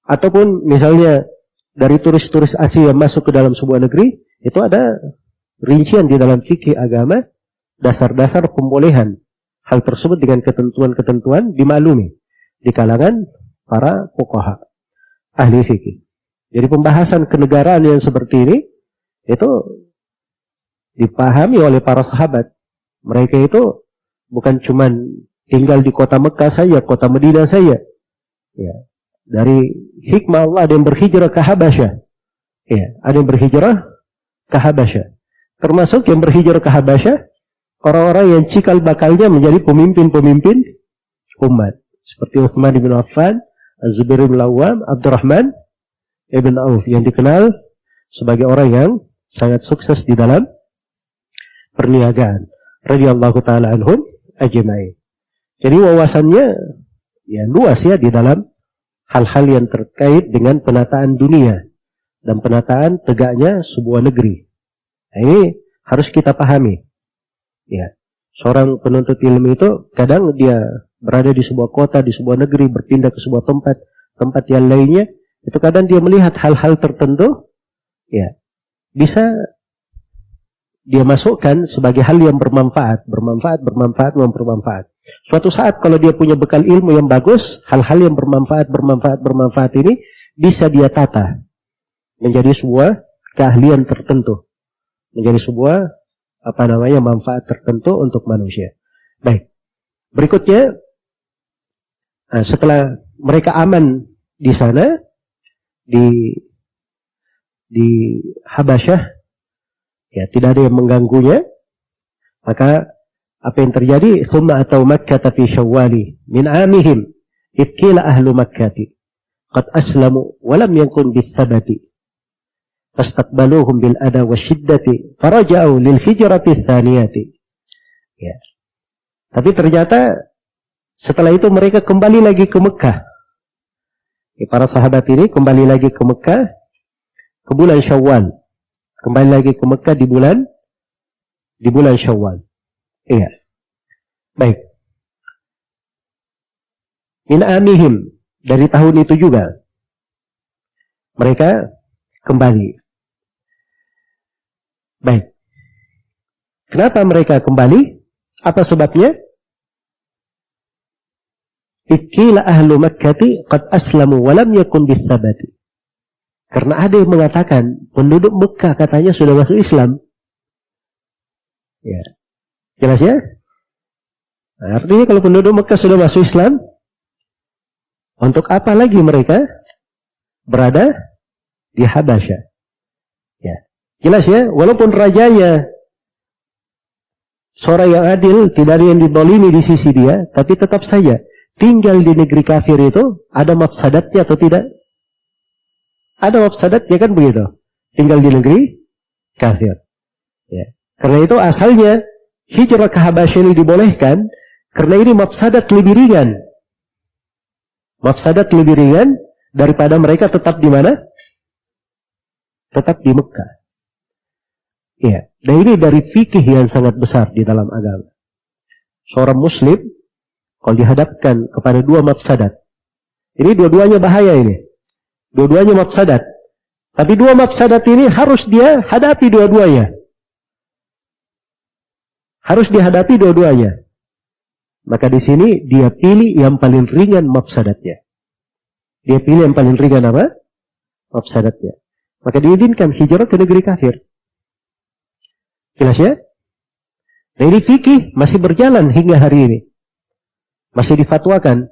[SPEAKER 1] ataupun misalnya dari turis-turis asing yang masuk ke dalam sebuah negeri, itu ada rincian di dalam fikih agama, dasar-dasar pembolehan hal tersebut dengan ketentuan-ketentuan dimaklumi di kalangan para fuqaha, ahli fikih. Jadi pembahasan kenegaraan yang seperti ini, itu dipahami oleh para sahabat. Mereka itu bukan cuman tinggal di kota Mekah saja, kota Madinah saja. Ya. Dari hikmah Allah ada yang berhijrah ke Habasyah. Ya, ada yang berhijrah ke Habasyah. Termasuk yang berhijrah ke Habasyah, orang-orang yang cikal bakalnya menjadi pemimpin-pemimpin umat. Seperti Utsman bin Affan, Az-Zubair bin Awwam, Abdurrahman ibn Auf, yang dikenal sebagai orang yang sangat sukses di dalam perniagaan. Radhiyallahu ta'ala anhum ajma'in. Jadi wawasannya ya luas ya di dalam hal-hal yang terkait dengan penataan dunia dan penataan tegaknya sebuah negeri. Nah, ini harus kita pahami. Ya, seorang penuntut ilmu itu kadang dia berada di sebuah kota, di sebuah negeri, berpindah ke sebuah tempat yang lainnya, itu kadang dia melihat hal-hal tertentu, ya bisa dia masukkan sebagai hal yang bermanfaat. Suatu saat kalau dia punya bekal ilmu yang bagus, hal-hal yang bermanfaat ini bisa dia tata menjadi sebuah keahlian tertentu, menjadi sebuah manfaat tertentu untuk manusia. Baik, berikutnya setelah mereka aman di sana di Habasyah, ya, tidak ada yang mengganggunya, maka apa yang terjadi? Thumma atau Makkah fi Syawwali min amihim idh qila ahlu Makkati qad aslamu wa lam yakun bis-sabati fastaqbaluhum bil ada wasyiddati faraja'u lil hijrati tsaniyati. Ya. Tapi ternyata setelah itu mereka kembali lagi ke Mekah. Ya, para sahabat ini kembali lagi ke Mekah ke bulan Syawal. Kembali lagi ke Mekah di bulan Syawal. Iya. Baik. Min amihim, dari tahun itu juga mereka kembali. Baik. Kenapa mereka kembali? Apa sebabnya? Iqila ahlu Makkati qad aslamu wa lam yakun bis-sabati. Karena ada yang mengatakan penduduk Mekah katanya sudah masuk Islam. Ya. Jelas ya? Nah, artinya kalau penduduk Mekah sudah masuk Islam, untuk apa lagi mereka berada di Habasyah? Ya. Jelas ya? Walaupun rajanya seorang yang adil, tidak ada yang dizalimi di sisi dia, tapi tetap saja tinggal di negeri kafir itu ada mafsadatnya atau tidak? Ada mafsadatnya, kan begitu. Tinggal di negeri kafir. Ya. Karena itu asalnya hijrah ke Habasyah ini dibolehkan karena ini mafsadat lebih ringan. Mafsadat lebih ringan daripada mereka tetap di mana? Tetap di Mekah. Ya. Dan ini dari fikih yang sangat besar di dalam agama. Seorang muslim kalau dihadapkan kepada dua mafsadat, ini dua-duanya bahaya ini. Dua-duanya mafsadat. Tapi dua mafsadat ini harus dia hadapi dua-duanya. Harus dihadapi dua-duanya. Maka di sini dia pilih yang paling ringan mafsadatnya. Dia pilih yang paling ringan apa? Mafsadatnya. Maka diizinkan hijrah ke negeri kafir. Jelas ya? Nah, ini fikih masih berjalan hingga hari ini. Masih difatwakan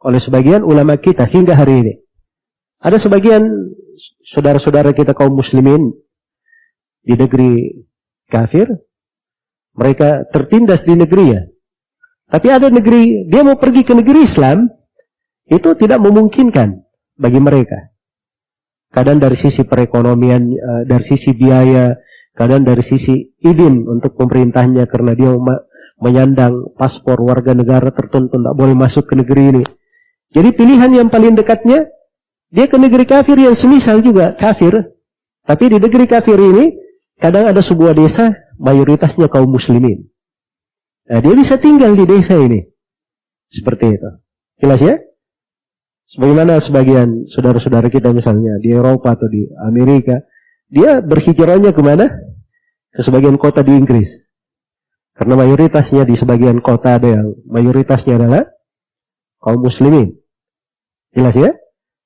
[SPEAKER 1] oleh sebagian ulama kita hingga hari ini. Ada sebagian saudara-saudara kita kaum muslimin di negeri kafir, mereka tertindas di negerinya. Tapi ada negeri, dia mau pergi ke negeri Islam, itu tidak memungkinkan bagi mereka. Kadang dari sisi perekonomian, dari sisi biaya, kadang dari sisi izin untuk pemerintahnya karena dia menyandang paspor warga negara tertentu, tidak boleh masuk ke negeri ini. Jadi pilihan yang paling dekatnya, dia ke negeri kafir yang semisal juga kafir. Tapi di negeri kafir ini, kadang ada sebuah desa, mayoritasnya kaum muslimin. Nah, dia bisa tinggal di desa ini. Seperti itu. Jelas ya? Sebagaimana sebagian saudara-saudara kita misalnya di Eropa atau di Amerika, dia berhijrahnya kemana? Ke sebagian kota di Inggris. Karena mayoritasnya di sebagian kota ada yang mayoritasnya adalah kaum muslimin. Jelas ya?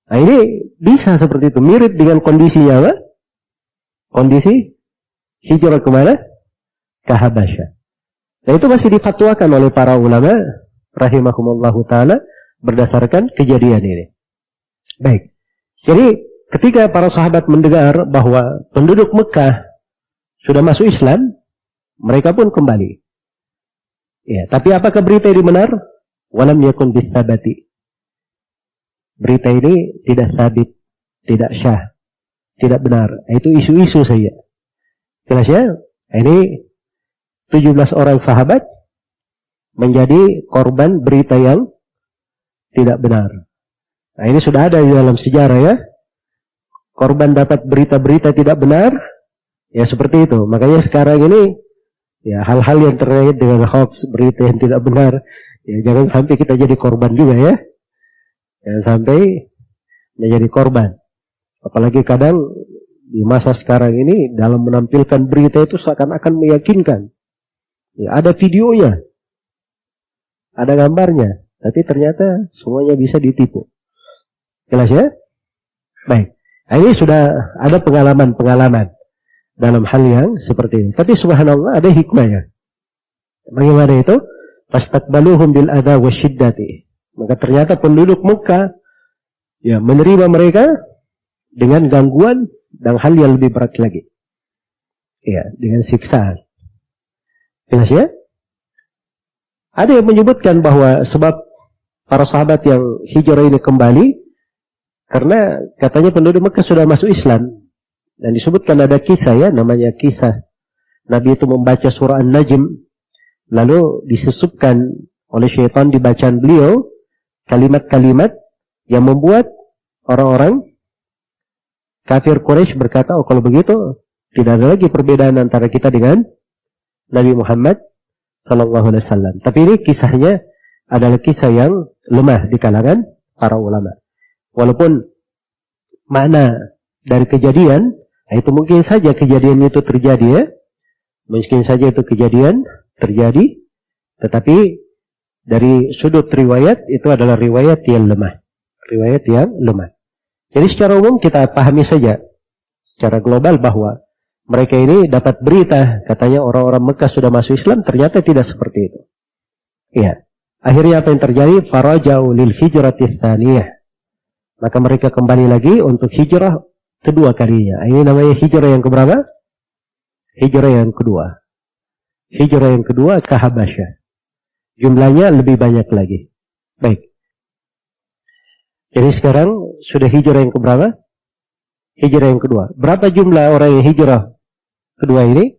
[SPEAKER 1] Nah ini bisa seperti itu. Mirip dengan kondisinya apa? Kondisi hijrah kemana? Ke Habasyah. Nah itu masih difatwakan oleh para ulama rahimahumullahu ta'ala berdasarkan kejadian ini. Baik. Jadi ketika para sahabat mendengar bahwa penduduk Mekah sudah masuk Islam, mereka pun kembali. Ya, tapi apakah berita ini benar? Walam yakun bisabati. Berita ini tidak sabit, tidak syah, tidak benar. Itu isu-isu saja. Jelas ya? Ini 17 orang sahabat menjadi korban berita yang tidak benar. Nah ini sudah ada di dalam sejarah ya. Korban dapat berita-berita tidak benar, ya seperti itu. Makanya sekarang ini, ya hal-hal yang terkait dengan hoax, berita yang tidak benar, ya jangan sampai kita jadi korban juga ya. Jangan sampai menjadi korban. Apalagi kadang di masa sekarang ini dalam menampilkan berita itu seakan-akan meyakinkan. Ya, ada videonya, ada gambarnya, tapi ternyata semuanya bisa ditipu. Jelas ya? Baik. Nah, ini sudah ada pengalaman-pengalaman dalam hal yang seperti ini. Tapi subhanallah ada hikmahnya. Bagaimana itu? Fastaqbaluhum bil adha wasyiddati. Maka ternyata penduduk Mekah ya menerima mereka dengan gangguan dan hal yang lebih berat lagi. Ya, dengan siksaan. Jelas ya? Ada yang menyebutkan bahwa sebab para sahabat yang hijrah ini kembali karena katanya penduduk Mekah sudah masuk Islam. Dan disebutkan ada kisah ya, namanya kisah Nabi itu membaca surah An-Najm, lalu disusupkan oleh syaitan di bacaan beliau kalimat-kalimat yang membuat orang-orang kafir Quraisy berkata, oh kalau begitu tidak ada lagi perbedaan antara kita dengan Nabi Muhammad Sallallahu Alaihi Wasallam. Tapi ini kisahnya adalah kisah yang lemah di kalangan para ulama. Walaupun makna dari kejadian, itu mungkin saja kejadian itu terjadi ya. Mungkin saja itu kejadian terjadi, tetapi dari sudut riwayat itu adalah riwayat yang lemah. Riwayat yang lemah. Jadi secara umum kita pahami saja secara global bahwa mereka ini dapat berita, katanya orang-orang Mekah sudah masuk Islam, ternyata tidak seperti itu. Iya. Akhirnya apa yang terjadi? Faraja'u lil hijrati tsaniyah. Maka mereka kembali lagi untuk hijrah kedua kalinya. Ini namanya hijrah yang keberapa? Hijrah yang kedua. Hijrah yang kedua ke Habasyah. Jumlahnya lebih banyak lagi. Baik. Jadi sekarang sudah hijrah yang keberapa? Hijrah yang kedua. Berapa jumlah orang yang hijrah kedua ini?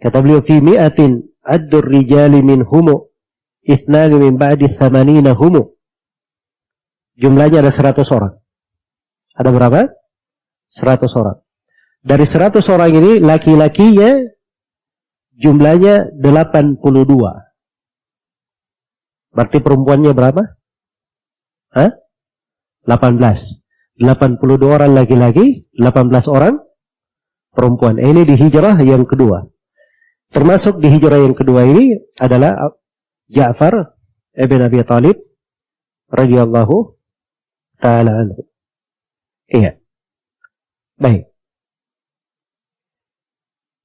[SPEAKER 1] Kata beliau, fi mi'atin addur rijali min humu isnani min ba'di thamanina humu. Jumlahnya ada 100 orang. Ada berapa? 100 orang. Dari 100 orang ini, laki-lakinya jumlahnya 82. Berarti perempuannya berapa? Hah? 18. 82 orang laki-laki, 18 orang perempuan. Ini di hijrah yang kedua. Termasuk di hijrah yang kedua ini adalah Ja'far ibn Abi Thalib radhiyallahu ta'ala anhu. Iya. Baik.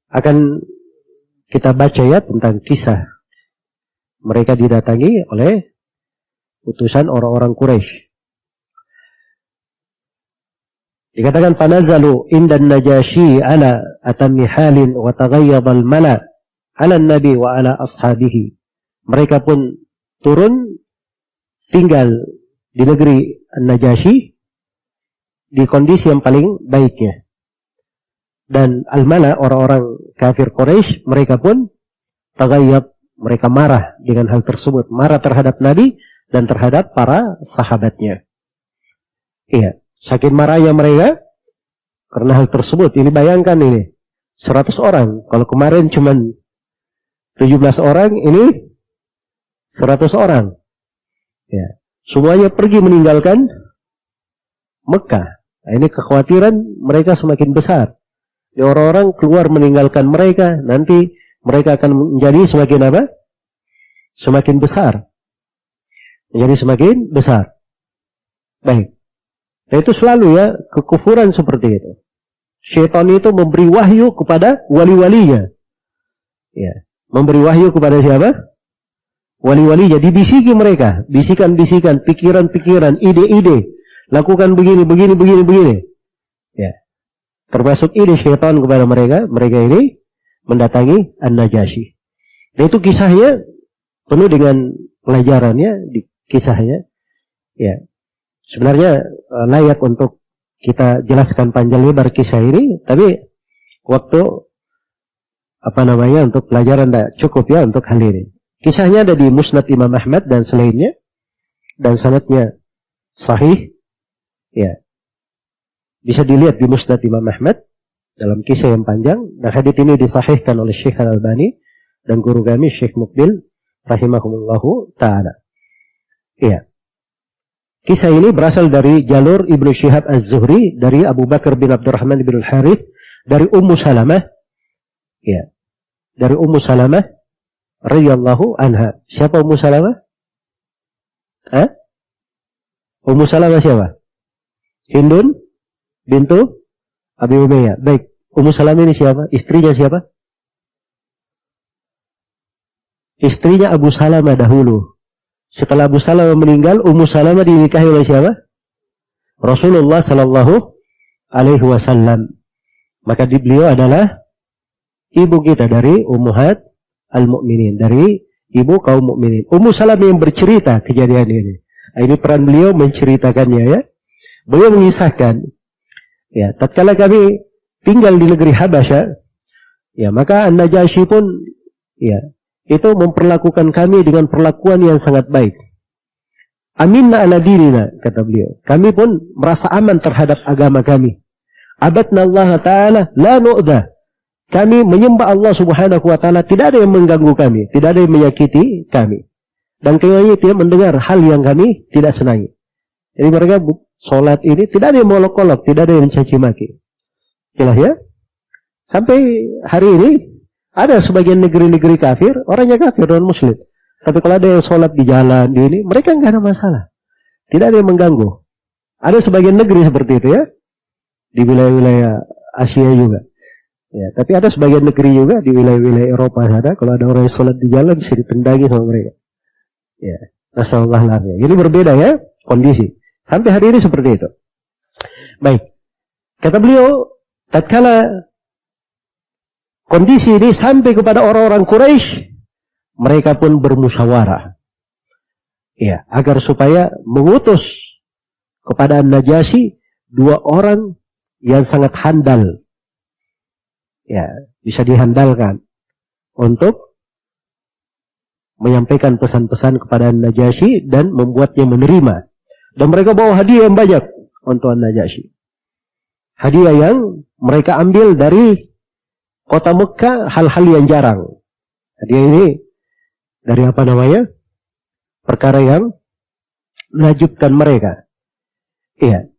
[SPEAKER 1] Akan kita baca ya tentang kisah mereka didatangi oleh utusan orang-orang Quraisy. Dikatakan panazalu indan Najasyi ala atammi halin wa taghayyaba al-mala ala nabi wa ala ashabihi. Mereka pun turun tinggal di negeri Najasyi di kondisi yang paling baiknya. Dan al-mala, orang-orang kafir Quraisy, mereka pun taghayyab, mereka marah dengan hal tersebut, marah terhadap Nabi dan terhadap para sahabatnya. Iya, saking marahnya mereka karena hal tersebut. Ini bayangkan ini 100 orang. Kalau kemarin cuman 17 orang, ini 100 orang. Ya, semuanya pergi meninggalkan Mekah. Nah, ini kekhawatiran mereka semakin besar. Orang-orang keluar meninggalkan mereka, nanti mereka akan menjadi semakin apa? Semakin besar. Menjadi semakin besar. Baik. Nah, itu selalu ya, kekufuran seperti itu. Syaitan itu memberi wahyu kepada wali-walinya. Ya. Memberi wahyu kepada siapa? Wali-walinya. Dibisiki mereka. Bisikan-bisikan, pikiran-pikiran, ide-ide. Lakukan begini, begini, begini, begini. Ya. Termasuk ide syaitan kepada mereka. Mereka ini mendatangi An-Najasyi. Nah, itu kisahnya penuh dengan pelajarannya di kisahnya. Ya. Sebenarnya layak untuk kita jelaskan panjang lebar kisah ini, tapi waktu untuk pelajaran tidak cukup ya untuk hal ini. Kisahnya ada di Musnad Imam Ahmad dan selainnya, dan sanadnya sahih. Ya, bisa dilihat di Musnad Imam Ahmad dalam kisah yang panjang. Dan hadits ini disahihkan oleh Syekh Al-Albani dan guru kami Syekh Muqbil rahimahumullahu ta'ala. Iya. Kisah ini berasal dari jalur Ibnu Syihab Az-Zuhri dari Abu Bakar bin Abdurrahman bin Al-Harith dari Ummu Salamah. Ya. Dari Ummu Salamah radhiyallahu anha. Siapa Ummu Salamah? Ummu Salamah siapa? Hindun bintu Abi Umayyah. Baik, Ummu Salamah ini siapa? Istrinya siapa? Istrinya Abu Salamah dahulu. Setelah Abu Salamah meninggal, Ummu Salamah dinikahi oleh siapa? Rasulullah sallallahu alaihi wasallam. Maka beliau adalah ibu kita dari Ummahat al-Mu'minin, dari ibu kaum mukminin. Ummu Salamah yang bercerita kejadian ini. Ini peran beliau menceritakannya ya. Beliau mengisahkan, ya, tatkala kami tinggal di negeri Habasyah, ya, maka An-Najasyi pun, ya, itu memperlakukan kami dengan perlakuan yang sangat baik. Aminna ala dinina, kata beliau. Kami pun merasa aman terhadap agama kami. Abadna Allah Ta'ala la nu'dah. Kami menyembah Allah Subhanahu Wa Ta'ala, tidak ada yang mengganggu kami, tidak ada yang menyakiti kami. Dan kami tidak mendengar hal yang kami tidak senangi. Jadi mereka sholat ini tidak ada yang molok-olok, tidak ada yang mencaci maki. Jelas ya? Sampai hari ini ada sebagian negeri-negeri kafir, orangnya kafir dan muslim. Tapi kalau ada yang sholat di jalan di ini, mereka nggak ada masalah. Tidak ada yang mengganggu. Ada sebagian negeri seperti itu ya, di wilayah-wilayah Asia juga. Ya, tapi ada sebagian negeri juga di wilayah-wilayah Eropa sana, kalau ada orang yang sholat di jalan bisa ditendangi sama mereka. Ya, nasallallahu alaihi. Jadi berbeda ya kondisi. Sampai hari ini seperti itu. Baik. Kata beliau, tatkala kondisi ini sampai kepada orang-orang Quraisy, mereka pun bermusyawarah. Ya, agar supaya mengutus kepada An-Najasyi 2 orang yang sangat handal. Ya, bisa dihandalkan untuk menyampaikan pesan-pesan kepada An-Najasyi dan membuatnya menerima. Dan mereka bawa hadiah yang banyak untuk An-Najasyi. Hadiah yang mereka ambil dari kota Mekah, hal-hal yang jarang. Hadiah ini dari perkara yang menakjubkan mereka. Iya.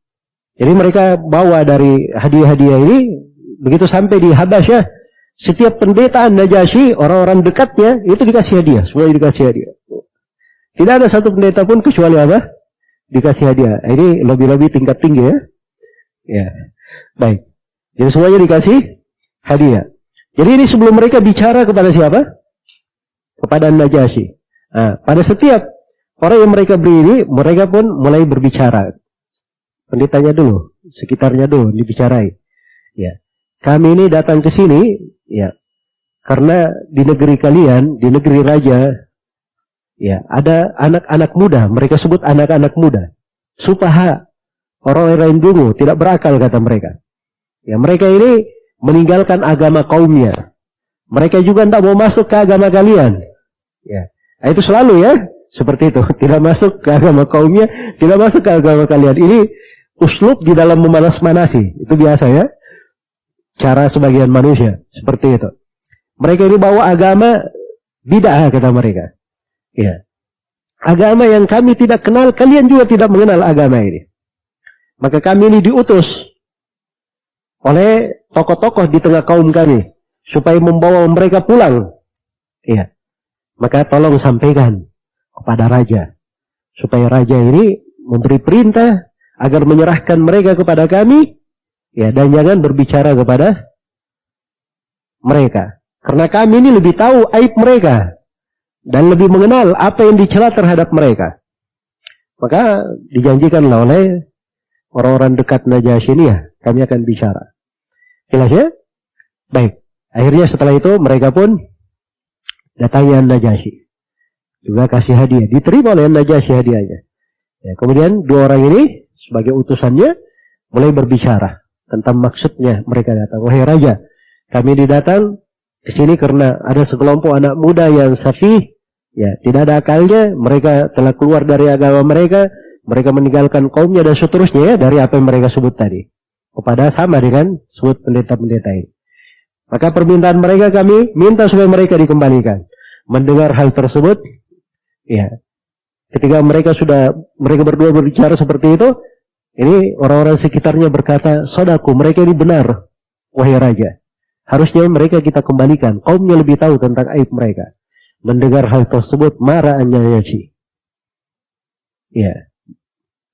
[SPEAKER 1] Jadi mereka bawa dari hadiah-hadiah ini, begitu sampai di Habasyah, setiap pendeta An-Najasyi, orang-orang dekatnya, itu dikasih hadiah. Semuanya dikasih hadiah. Tidak ada satu pendeta pun kecuali apa? Dikasih hadiah. Ini lobby-lobby tingkat tinggi ya. Ya. Baik. Jadi semuanya dikasih hadiah. Jadi ini sebelum mereka bicara kepada siapa? Kepada An-Najasyi. Nah, pada setiap orang yang mereka beri ini, mereka pun mulai berbicara. Pendetanya dulu. sekitarnya dulu dibicarai. Ya. Kami ini datang ke sini, ya, karena di negeri kalian, di negeri raja, ya, ada anak-anak muda, mereka sebut anak-anak muda. Supaha, orang-orang dungu, tidak berakal kata mereka. Ya, mereka ini meninggalkan agama kaumnya. Mereka juga tidak mau masuk ke agama kalian. Ya, nah, itu selalu ya, seperti itu. Tidak masuk ke agama kaumnya, tidak masuk ke agama kalian. Ini uslub di dalam memanas-manasi, itu biasa ya. Cara sebagian manusia, seperti itu. Mereka ini bawa agama bid'ah kata mereka. Ya. Agama yang kami tidak kenal, kalian juga tidak mengenal agama ini. Maka kami ini diutus oleh tokoh-tokoh di tengah kaum kami supaya membawa mereka pulang. Ya. Maka tolong sampaikan kepada raja supaya raja ini memberi perintah agar menyerahkan mereka kepada kami. Ya, dan jangan berbicara kepada mereka. Karena kami ini lebih tahu aib mereka. Dan lebih mengenal apa yang dicela terhadap mereka. Maka dijanjikanlah oleh orang-orang dekat Najasyi ini, ya, kami akan bicara. Jelas ya? Baik. Akhirnya setelah itu mereka pun datangi Najasyi. Juga kasih hadiah. Diterima oleh Najasyi hadiahnya. Ya, kemudian dua orang ini sebagai utusannya mulai berbicara tentang maksudnya mereka datang. Wahai raja, kami didatang ke sini karena ada sekelompok anak muda yang safih, ya, tidak ada akalnya, mereka telah keluar dari agama mereka meninggalkan kaumnya dan seterusnya ya, dari apa yang mereka sebut tadi. Kepada sama dengan sebut pendeta-pendeta ini. Maka permintaan mereka kami minta supaya mereka dikembalikan. Mendengar hal tersebut, ya, ketika mereka berdua berbicara seperti itu, ini orang-orang sekitarnya berkata, "Sodaku, mereka ini benar, wahai raja. Harusnya mereka kita kembalikan. Kaumnya lebih tahu tentang aib mereka." Mendengar hal tersebut, marah An-Najasyi. Ya,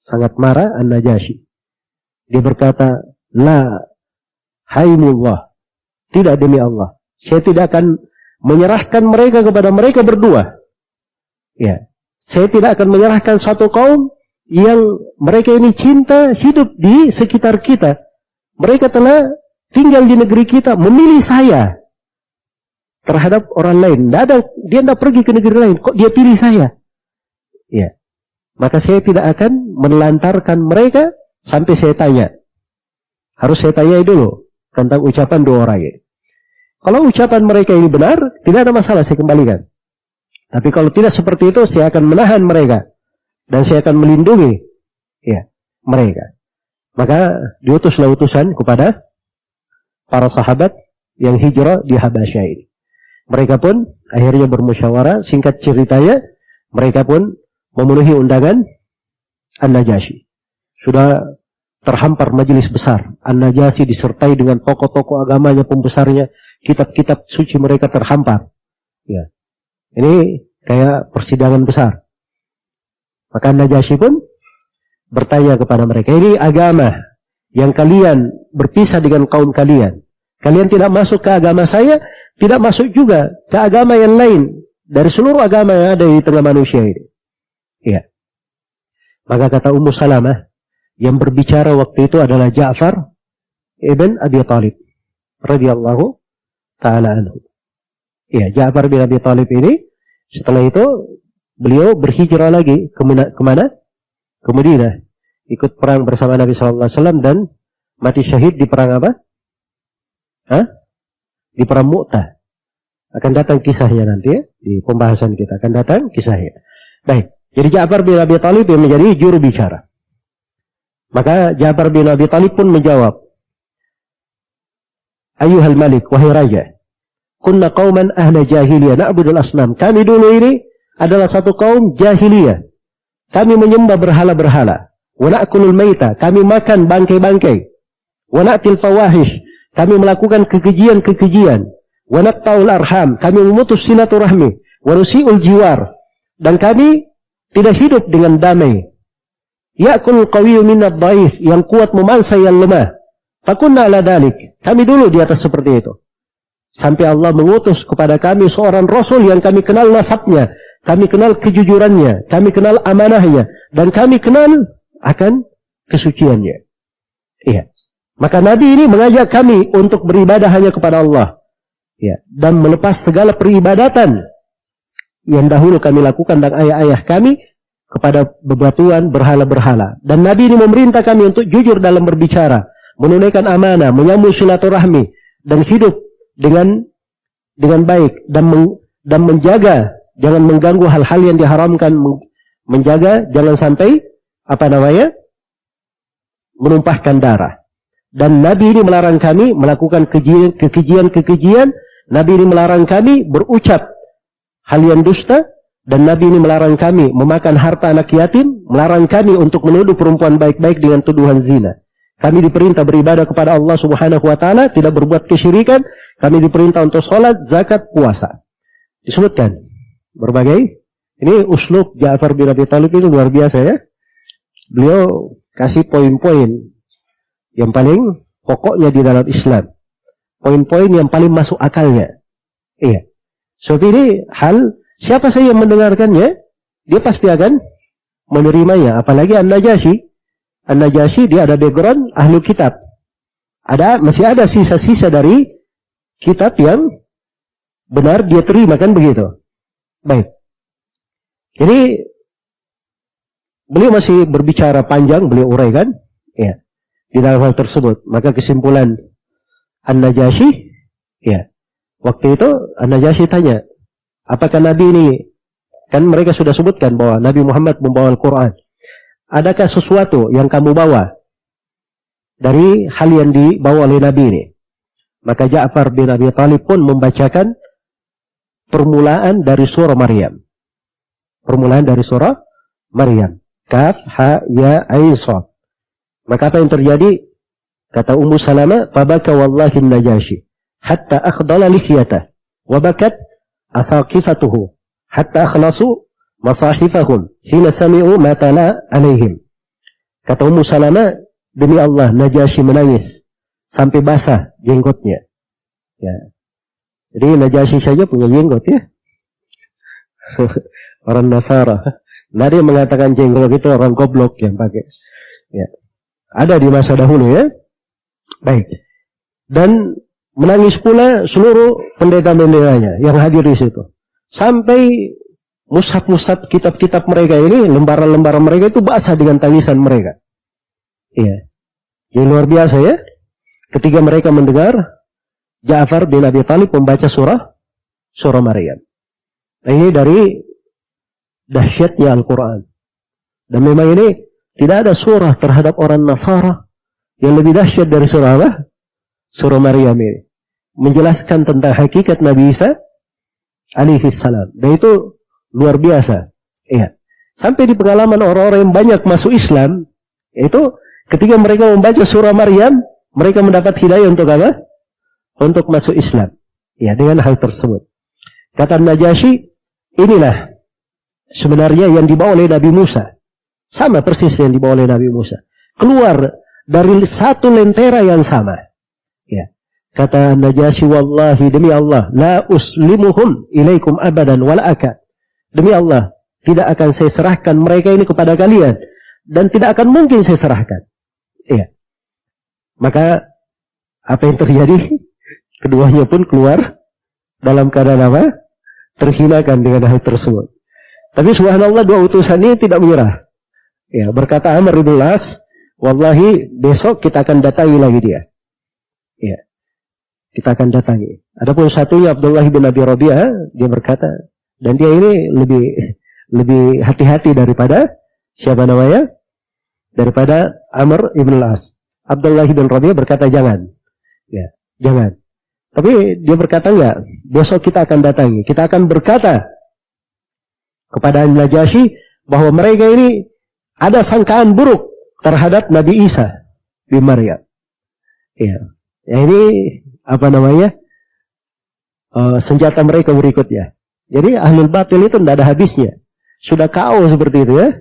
[SPEAKER 1] sangat marah An-Najasyi. Dia berkata, "La, haimullah. Tidak demi Allah. Saya tidak akan menyerahkan mereka kepada mereka berdua. Ya, saya tidak akan menyerahkan satu kaum yang mereka ini cinta hidup di sekitar kita. Mereka telah tinggal di negeri kita, memilih saya terhadap orang lain. Dia tidak pergi ke negeri lain, kok dia pilih saya? Ya. Maka saya tidak akan menelantarkan mereka sampai saya tanya. Harus saya tanya dulu tentang ucapan dua orang ini. Kalau ucapan mereka ini benar, tidak ada masalah, saya kembalikan. Tapi kalau tidak seperti itu, saya akan menahan mereka. Dan saya akan melindungi, ya, mereka. Maka diutuslah utusan kepada para sahabat yang hijrah di Habasyah ini. Mereka pun akhirnya bermusyawarah. Singkat ceritanya, mereka pun memenuhi undangan An-Najasyi. Sudah terhampar majelis besar. An-Najasyi disertai dengan tokoh-tokoh agamanya, pembesarnya, kitab-kitab suci mereka terhampar. Ya. Ini kayak persidangan besar. Maka Najasyi pun bertanya kepada mereka, ini agama yang kalian berpisah dengan kaum kalian. Kalian tidak masuk ke agama saya, tidak masuk juga ke agama yang lain dari seluruh agama yang ada di tengah manusia ini. Ya. Maka kata Ummu Salamah, yang berbicara waktu itu adalah Ja'far ibn Abi Talib radhiyallahu ta'ala anhu. Ya, Ja'far bin Abi Talib ini setelah itu beliau berhijrah lagi kemana? Ke Madinah. Ikut perang bersama Nabi SAW dan mati syahid di perang apa? Di perang Mu'tah. Akan datang kisahnya nanti ya. Di pembahasan kita akan datang kisahnya. Baik. Jadi Ja'far bin Abi Talib yang menjadi juru bicara. Maka Ja'far bin Abi Talib pun menjawab. Ayuhal Malik, wahai raja. Kunna qauman ahla jahiliyah na'budul asnam. Kami dulu ini adalah satu kaum jahiliyah. Kami menyembah berhala-berhala. Wa na'kulul maita, kami makan bangkai-bangkai. Wa na'til fawahish, kami melakukan kekejian-kekejian. Wa naqta'ul arham, kami memutus silaturahmi. Wa nusi'ul jiwar, dan kami tidak hidup dengan damai. Ya'kul qawiyyu minad dhaif, yang kuat memangsa yang lemah. Takunna ala dalik, kami dulu di atas seperti itu. Sampai Allah mengutus kepada kami seorang Rasul yang kami kenal nasabnya, kami kenal kejujurannya, kami kenal amanahnya, dan kami kenal akan kesuciannya. Iya. Maka Nabi ini mengajak kami untuk beribadah hanya kepada Allah. Ya, dan melepas segala peribadatan yang dahulu kami lakukan dan ayah-ayah kami kepada bebatuan berhala-berhala. Dan Nabi ini memerintah kami untuk jujur dalam berbicara, menunaikan amanah, menyambung silaturahmi, dan hidup dengan baik, dan menjaga, jangan mengganggu hal-hal yang diharamkan, menjaga jangan sampai menumpahkan darah. Dan Nabi ini melarang kami melakukan kekejian. Nabi ini melarang kami berucap hal yang dusta. Dan Nabi ini melarang kami memakan harta anak yatim. Melarang kami untuk menuduh perempuan baik-baik dengan tuduhan zina. Kami diperintah beribadah kepada Allah Subhanahu wa Ta'ala, tidak berbuat kesyirikan. Kami diperintah untuk sholat, zakat, puasa. Disebutkan berbagai. Ini uslub Ja'far bin Abi Thalib ini luar biasa ya. Beliau kasih poin-poin yang paling pokoknya di dalam Islam. Poin-poin yang paling masuk akalnya. Iya. Seperti ini hal, siapa saja yang mendengarkannya, dia pasti akan menerimanya. Apalagi An-Najasyi. An-Najasyi dia ada background ahlu kitab. Masih ada sisa-sisa dari kitab yang benar dia terima, kan begitu. Baik. Jadi beliau masih berbicara panjang, beliau uraikan. Ya. Di dalam hal tersebut, maka kesimpulan An-Najasyi, ya, waktu itu An-Najasyi tanya, apakah Nabi ini, kan mereka sudah sebutkan bahwa Nabi Muhammad membawa Al-Quran, adakah sesuatu yang kamu bawa dari hal yang dibawa oleh Nabi ini? Maka Ja'far bin Abi Thalib pun membacakan permulaan dari surah Maryam. Permulaan dari surah Maryam. Kaf, ha, ya, ain, shad. Maka apa yang terjadi? Kata Ummu Salamah, fabaka wallahi Najasyi hatta akhdala lihiyatah wa bakat asaqifatuhu hatta akhlasu masahifahum hina sami'u ma tala alaihim. Kata Ummu Salamah, demi Allah Najasyi menangis sampai basah jenggotnya. Ya. Jadi Najasyi saja punya jenggot ya. Orang Nasara. Nah, dia mengatakan jenggot itu orang goblok yang pakai. Ya. Ada di masa dahulu ya. Baik. Dan menangis pula seluruh pendeta-pendetanya yang hadir di situ. Sampai mushaf-mushaf kitab-kitab mereka ini, lembaran-lembaran mereka itu basah dengan tangisan mereka. Iya. Jadi luar biasa ya. Ketika mereka mendengar Ja'far bin Abi Thalib membaca surah Maryam. Nah, ini dari dahsyatnya Al-Quran. Dan memang ini tidak ada surah terhadap orang Nasara yang lebih dahsyat dari surah apa? Surah Maryam ini. Menjelaskan tentang hakikat Nabi Isa alaihi salam. Dan itu luar biasa. Iya. Sampai di pengalaman orang-orang yang banyak masuk Islam, itu ketika mereka membaca surah Maryam, mereka mendapat hidayah untuk apa? Untuk masuk Islam. Ya, dengan hal tersebut. Kata Najasyi, inilah sebenarnya yang dibawa oleh Nabi Musa. Sama persis yang dibawa oleh Nabi Musa. Keluar dari satu lentera yang sama. Ya. Kata Najasyi, wallahi demi Allah, la uslimuhum ilaikum abadan wala akad. Demi Allah, tidak akan saya serahkan mereka ini kepada kalian. Dan tidak akan mungkin saya serahkan. Iya. Maka, apa yang terjadi? Keduanya pun keluar dalam keadaan apa? Terhinakan dengan hal tersebut. Tapi subhanallah, dua utusan ini tidak menyerah. Ya, berkata Amr bin As, wallahi besok kita akan datangi lagi dia. Ya, kita akan datangi. Adapun satunya Abdullah bin Abi Rabi'ah, dia berkata, dan dia ini lebih hati-hati daripada siapa namanya? Daripada Amr ibn As. Abdullah bin Rabi'ah berkata jangan. Ya, jangan. Tapi dia berkata enggak, besok kita akan datangi. Kita akan berkata kepada Najasyi bahwa mereka ini ada sangkaan buruk terhadap Nabi Isa bin Maryam. Ya. Ya, ini apa namanya? Senjata mereka berikutnya. Jadi ahlul batil itu tidak ada habisnya. Sudah KO seperti itu ya.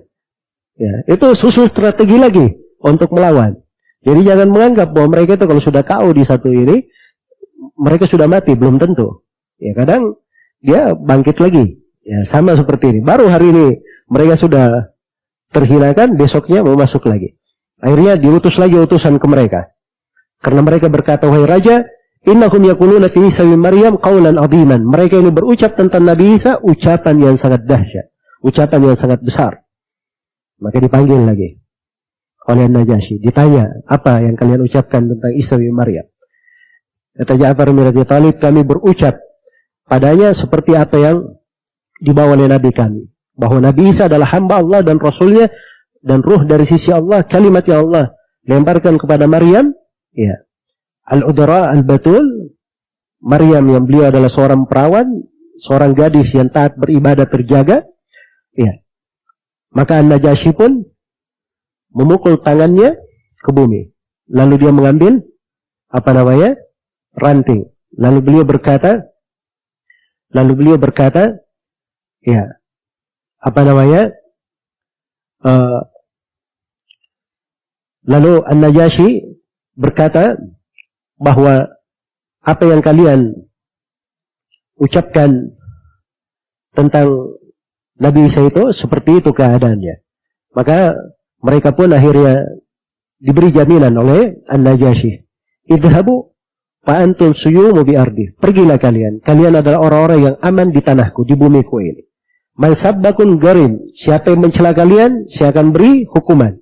[SPEAKER 1] Ya, itu susun strategi lagi untuk melawan. Jadi jangan menganggap bahwa mereka itu kalau sudah KO di satu ini, mereka sudah mati, belum tentu. Ya, kadang dia bangkit lagi. Ya, sama seperti ini. Baru hari ini mereka sudah terhinakan, besoknya mau masuk lagi. Akhirnya diutus lagi utusan ke mereka. Karena mereka berkata, wahai raja, innahum yaquluna fi Isa bin Maryam qawlan adhiman. Mereka ini berucap tentang Nabi Isa ucapan yang sangat dahsyat, ucapan yang sangat besar. Maka dipanggil lagi oleh Najasyi, ditanya, apa yang kalian ucapkan tentang Isa bin Maryam? Kata Ja'far bin Abi Thalib, kami berucap padanya seperti apa yang dibawa oleh Nabi kami, bahwa Nabi Isa adalah hamba Allah dan Rasulnya dan ruh dari sisi Allah, kalimat yang Allah lemparkan kepada Maryam, ya, al-udra al-batul, Maryam yang beliau adalah seorang perawan, seorang gadis yang taat beribadah terjaga, ya. Maka An-Najasyi pun memukul tangannya ke bumi, lalu dia mengambil ranting, lalu beliau berkata, ya, lalu An-Najasyi berkata bahwa apa yang kalian ucapkan tentang Nabi Isa itu seperti itu keadaannya. Maka mereka pun akhirnya diberi jaminan oleh An-Najasyi. Idhabu fa antum suyumu bi ardi. Pergilah kalian. Kalian adalah orang-orang yang aman di tanahku, di bumiku ini. Man sabbakun garim. Siapa yang mencela kalian, saya akan beri hukuman.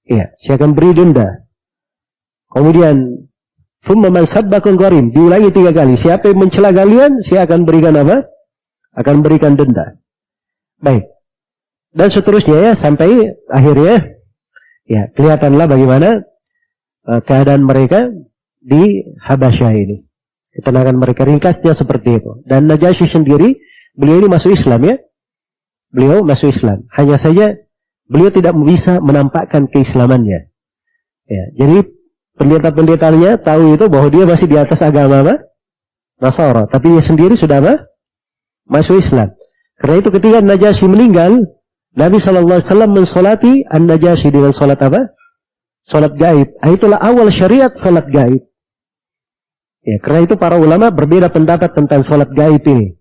[SPEAKER 1] Ya, saya akan beri denda. Kemudian thumma man sabbakun garim. Diulangi 3 kali. Siapa yang mencela kalian, saya akan berikan apa? Akan berikan denda. Baik. Dan seterusnya ya, sampai akhirnya ya kelihatanlah bagaimana keadaan mereka di Habasyah ini. Ketenangan mereka, ringkasnya seperti itu. Dan Najasyi sendiri, beliau ini masuk Islam ya. Beliau masuk Islam. Hanya saja beliau tidak bisa menampakkan keislamannya. Ya, jadi pendeta-pendetanya tahu itu bahwa dia masih di atas agama apa? Nasara. Tapi dia sendiri sudah apa? Masuk Islam. Karena itu ketika Najasyi meninggal, Nabi SAW mensolati An-Najasyi dengan solat apa? Solat gaib. Itulah awal syariat solat gaib. Ya, karena itu para ulama berbeda pendapat tentang solat gaib ini.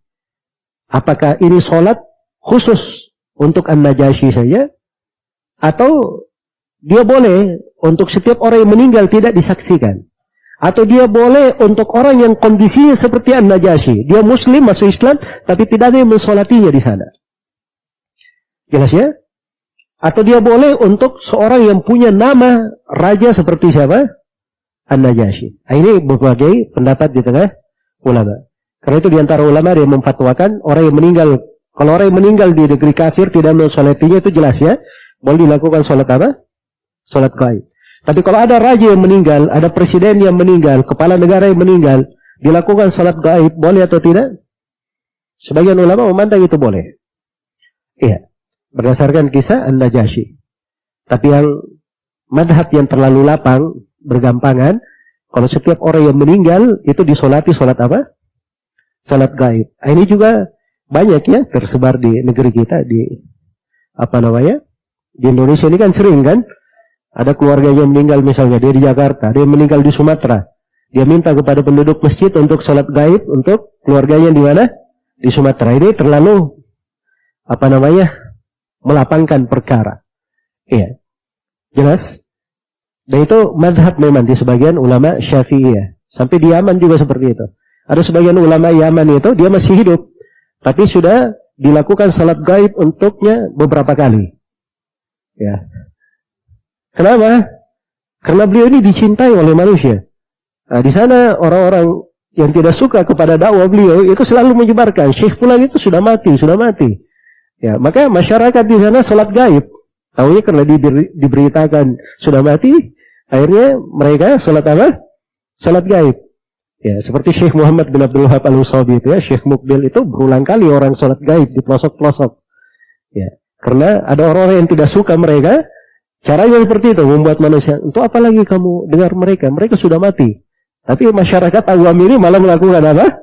[SPEAKER 1] Apakah ini solat khusus untuk An-Najasyi saja? Atau dia boleh untuk setiap orang yang meninggal tidak disaksikan? Atau dia boleh untuk orang yang kondisinya seperti An-Najasyi. Dia muslim, masuk Islam, tapi tidak ada yang mensolatinya di sana. Jelas ya? Atau dia boleh untuk seorang yang punya nama raja seperti siapa? An-Najasyi. Ini berbagai pendapat di tengah ulama. Karena itu di antara ulama yang memfatwakan orang yang meninggal, kalau orang yang meninggal di negeri kafir tidak mensolatinya itu jelas ya, boleh dilakukan sholat apa? Sholat gaib. Tapi kalau ada raja yang meninggal, ada presiden yang meninggal, kepala negara yang meninggal, dilakukan salat gaib, boleh atau tidak? Sebagian ulama memandang itu boleh. Iya, berdasarkan kisah An-Najasyi. Tapi yang madhab yang terlalu lapang, bergampangan, kalau setiap orang yang meninggal, itu disolati salat apa? Salat gaib. Ini juga banyak ya, tersebar di negeri kita, di di Indonesia ini kan sering kan? Ada keluarganya meninggal misalnya, dia di Jakarta, dia meninggal di Sumatera. Dia minta kepada penduduk masjid untuk sholat gaib untuk keluarganya di mana? Di Sumatera. Ini terlalu, melapangkan perkara. Iya. Jelas? Dan itu madhab memang di sebagian ulama Syafi'iyah. Sampai di Yaman juga seperti itu. Ada sebagian ulama Yaman itu, dia masih hidup. Tapi sudah dilakukan sholat gaib untuknya beberapa kali. Ya. Kenapa? Karena beliau ini dicintai oleh manusia. Nah, di sana orang-orang yang tidak suka kepada dakwah beliau itu selalu menyebarkan Syekh Fulan itu sudah mati. Ya, maka masyarakat di sana salat gaib. Tahunya karena diberitakan sudah mati, akhirnya mereka salat apa? Salat gaib. Ya, seperti Syekh Muhammad bin Abdul Wahab Al-Usabi itu ya, Syekh Mukbil itu berulang kali orang salat gaib di pelosok-pelosok. Ya, karena ada orang-orang yang tidak suka mereka. Caranya seperti itu, membuat manusia, untuk apa lagi kamu dengar mereka? Mereka sudah mati. Tapi masyarakat awam ini malah melakukan apa?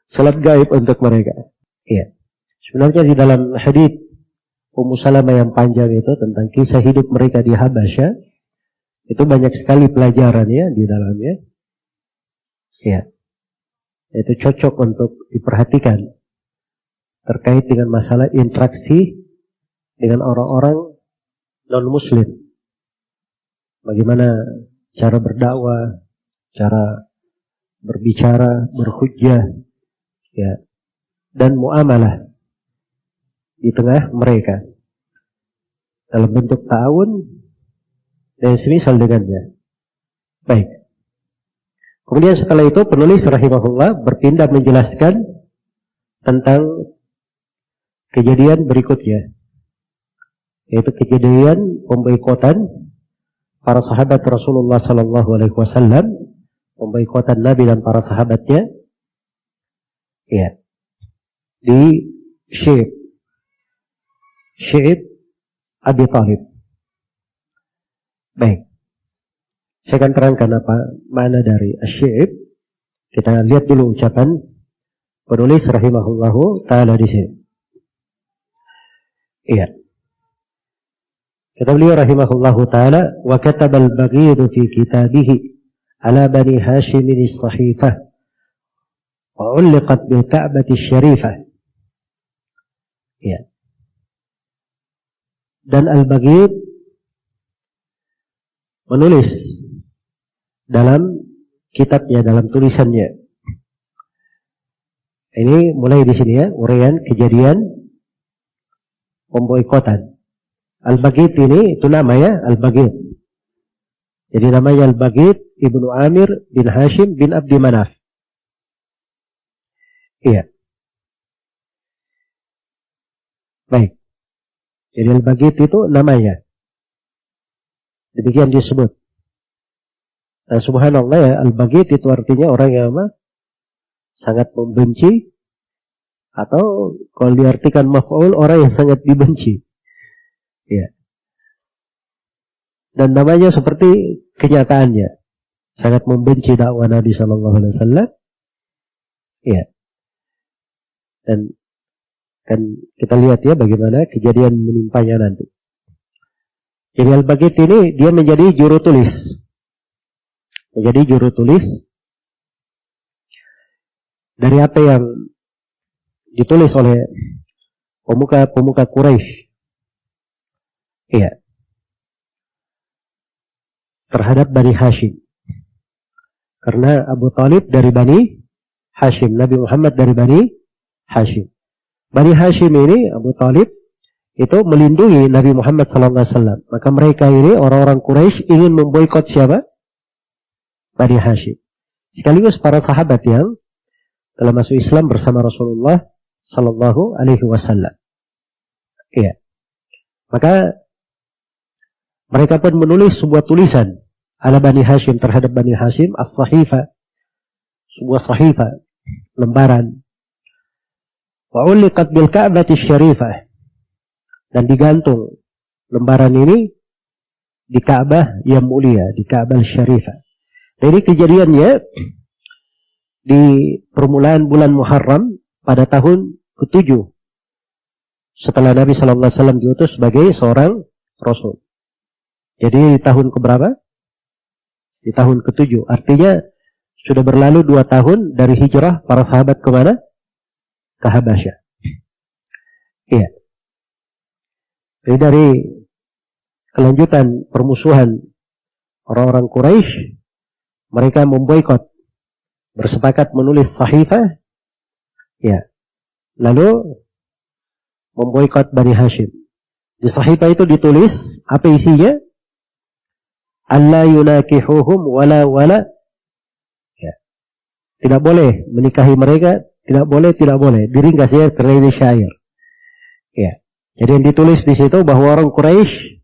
[SPEAKER 1] Salat gaib untuk mereka. Iya. Sebenarnya di dalam hadits Ummu Salamah yang panjang itu tentang kisah hidup mereka di Habasyah, itu banyak sekali pelajarannya di dalamnya. Iya. Itu cocok untuk diperhatikan terkait dengan masalah interaksi dengan orang-orang non-muslim. bagaimana cara berdakwah, cara berbicara, berhujjah, ya, dan muamalah di tengah mereka dalam bentuk ta'awun dan semisal dengannya. Baik. Kemudian setelah itu penulis rahimahullah berpindah menjelaskan tentang kejadian berikutnya, yaitu kejadian pemboikotan para sahabat Rasulullah sallallahu alaihi wasallam, pemboikotan Nabi dan para sahabatnya, ya, di Syi'ib Abi Thalib. Baik. Saya akan terangkan apa makna dari Syi'ib. Kita lihat dulu ucapan penulis rahimahullahu ta'ala di sini. Iya. Kata beliau rahimahullahu ta'ala, wa kataba al-Baghir fi kitabihi ala bani Hashim as-sahifah wa 'ulliqat bil Ka'bati asy-syarifah. Iya. Dan al-Baghir menulis dalam kitabnya, dalam tulisannya. Ini mulai di sini ya, uraian kejadian pemboikotan. Al-Baghir ini itu namanya Al-Baghir. Jadi namanya Al-Baghir Ibnu Amir bin Hashim bin Abdi Manaf. Iya. Baik. Jadi Al-Baghir itu namanya. Demikian disebut. Dan subhanallah ya, Al-Baghir itu artinya orang yang sangat membenci, atau kalau diartikan maf'ul, orang yang sangat dibenci. Ya. Dan namanya seperti kenyataannya, sangat membenci dakwah Nabi sallallahu alaihi wasallam. Ya. Dan kan kita lihat ya bagaimana kejadian menimpanya nanti. Jadi Al-Baghir ini dia menjadi juru tulis. Menjadi juru tulis dari apa yang ditulis oleh pemuka-pemuka Quraisy. Iya. Terhadap Bani Hashim. Karena Abu Thalib dari Bani Hashim, Nabi Muhammad dari Bani Hashim. Bani Hashim ini, Abu Thalib itu melindungi Nabi Muhammad SAW. Maka mereka ini orang-orang Quraisy ingin memboikot siapa? Bani Hashim. Sekaligus para sahabat yang telah masuk Islam bersama Rasulullah Sallallahu Alaihi Wasallam. Iya. Maka mereka pun menulis sebuah tulisan ala Bani Hashim, terhadap Bani Hashim, as-sahifah, sebuah sahifah, lembaran. Wa uliqat bil Ka'bati asy-syarifah, dan digantung lembaran ini di Ka'bah yang mulia, di Ka'bah Syarifah. Jadi kejadiannya di permulaan bulan Muharram pada tahun ke-7 setelah Nabi sallallahu alaihi wasallam diutus sebagai seorang rasul. Jadi di tahun keberapa? Di tahun ke-7. Artinya sudah berlalu 2 tahun dari hijrah para sahabat ke mana? Ke Habasyah. Iya. Jadi dari kelanjutan permusuhan orang-orang Quraisy, mereka memboikot, bersepakat menulis sahifah, ya, lalu memboikot Bani Hashim. Di sahifah itu ditulis apa isinya? Alla yunakihuhum wala, ya, tidak boleh menikahi mereka, tidak boleh. Diringkas ya, karena ini syair. Ya. Jadi yang ditulis di situ bahwa orang Quraisy,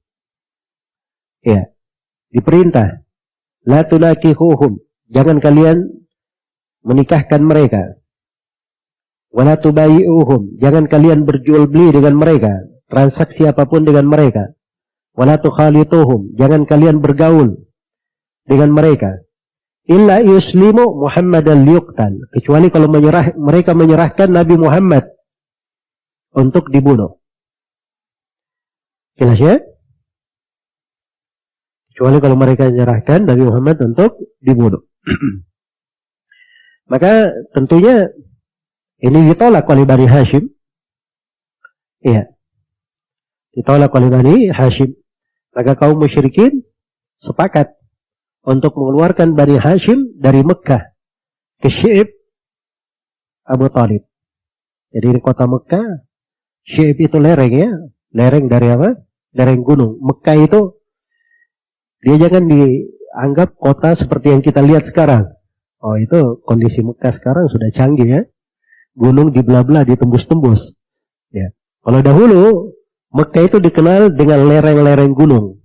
[SPEAKER 1] ya, diperintah la tunakihuhum, jangan kalian menikahkan mereka. Wala tubayi'uhum, jangan kalian berjual beli dengan mereka, transaksi apapun dengan mereka. Wala tukhalituhum, jangan kalian bergaul dengan mereka. Illa yuslimu Muhammadan liyuqtal, kecuali kalau mereka menyerahkan Nabi Muhammad untuk dibunuh. Jelas ya? Kecuali kalau mereka menyerahkan Nabi Muhammad untuk dibunuh. Maka tentunya ini ditolak oleh Bani Hashim. Iya. Ditolak oleh Bani Hashim. Maka kaum musyrikin sepakat untuk mengeluarkan Bani Hashim dari Mekah ke Syi'ib Abu Talib. Jadi di kota Mekah, Syi'ib itu lereng ya. Lereng dari apa? Lereng gunung. Mekah itu, dia jangan dianggap kota seperti yang kita lihat sekarang. Oh itu kondisi Mekah sekarang sudah canggih ya. Gunung dibelah-belah, ditembus-tembus. Ya. Kalau dahulu, Mekah itu dikenal dengan lereng-lereng gunung.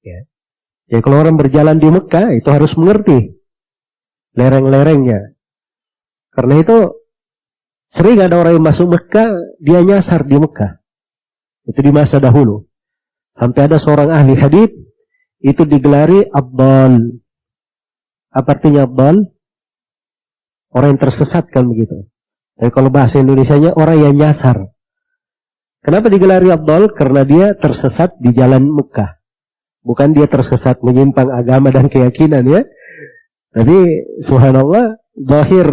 [SPEAKER 1] Ya. Jadi kalau orang berjalan di Mekah, itu harus mengerti lereng-lerengnya. Karena itu, sering ada orang yang masuk Mekah, dia nyasar di Mekah. Itu di masa dahulu. Sampai ada seorang ahli hadits, itu digelari Abdal. Apa artinya Abdal? Orang yang tersesat kan begitu. Tapi kalau bahasa Indonesianya orang yang nyasar. Kenapa digelari Abdal? Karena dia tersesat di jalan Mekah. Bukan dia tersesat menyimpang agama dan keyakinan ya. Tapi subhanallah, zahir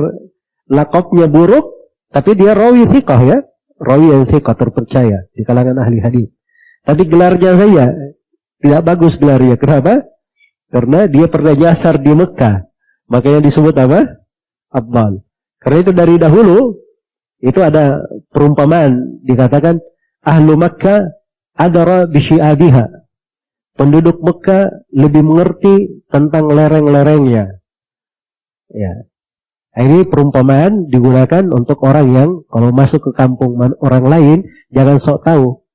[SPEAKER 1] lakopnya buruk, tapi dia rawi thiqah ya. Rawi yang thiqah terpercaya di kalangan ahli hadis. Tapi gelarnya saya tidak bagus gelarnya. Kenapa? Karena dia pernah nyasar di Mekah. Makanya disebut apa? Abdal. Karena itu dari dahulu itu ada perumpamaan dikatakan ahlu Makkah adara bisyi'abiha. Penduduk Mekah lebih mengerti tentang lereng-lerengnya. Ya. Ini perumpamaan digunakan untuk orang yang kalau masuk ke kampung orang lain jangan sok tahu.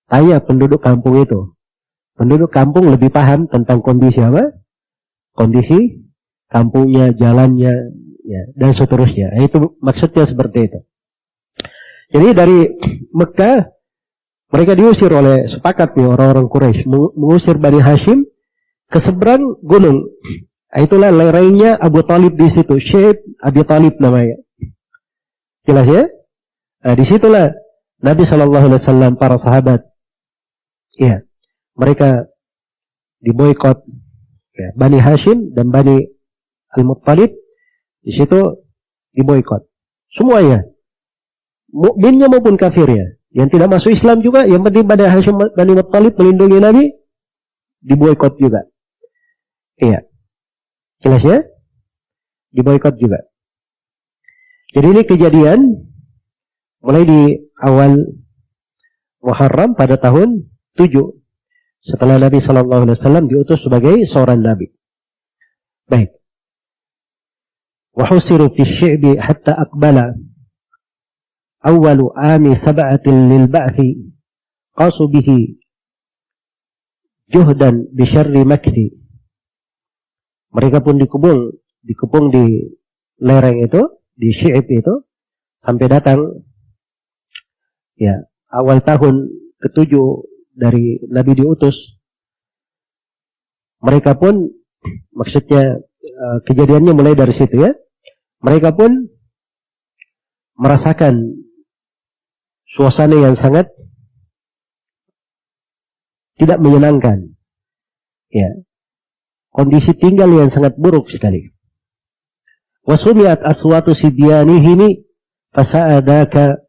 [SPEAKER 1] Tanya penduduk kampung itu. Penduduk kampung lebih paham tentang kondisi apa? Kondisi kampungnya, jalannya, ya, dan seterusnya. Itu maksudnya seperti itu. Jadi dari Mekah mereka diusir oleh sepakat nih orang-orang Quraisy mengusir Bani Hashim ke seberang gunung. Itulah lerengnya Abu Talib di situ, Syi'ib Abu Talib namanya. Jelas ya? Nah, disitulah Nabi SAW para sahabat, ya, mereka diboikot, ya, Bani Hashim dan Bani Al-Muttalib di situ diboikot. Semuanya, mukminnya maupun kafirnya, yang tidak masuk Islam juga, yang penting Bani Hashim Bani Muttalib melindungi Nabi, diboikot juga. Iya. Jelas ya? Diboikot juga. Jadi ini kejadian mulai di awal Muharram pada tahun 7 setelah Nabi SAW diutus sebagai seorang Nabi. Baik. وحصروا في الشعب حتى أقبل أول عام 7 للبعث قاسوا به جهدا بشر مكث. Mereka pun dikepung di lereng itu, di Syi'ib itu, sampai datang ya awal tahun ke-7 dari Nabi diutus. Mereka pun, maksudnya kejadiannya mulai dari situ ya. Mereka pun merasakan suasana yang sangat tidak menyenangkan. Ya. Kondisi tinggal yang sangat buruk sekali. Wasumiat aswatu sibyanihimi fasa'adaka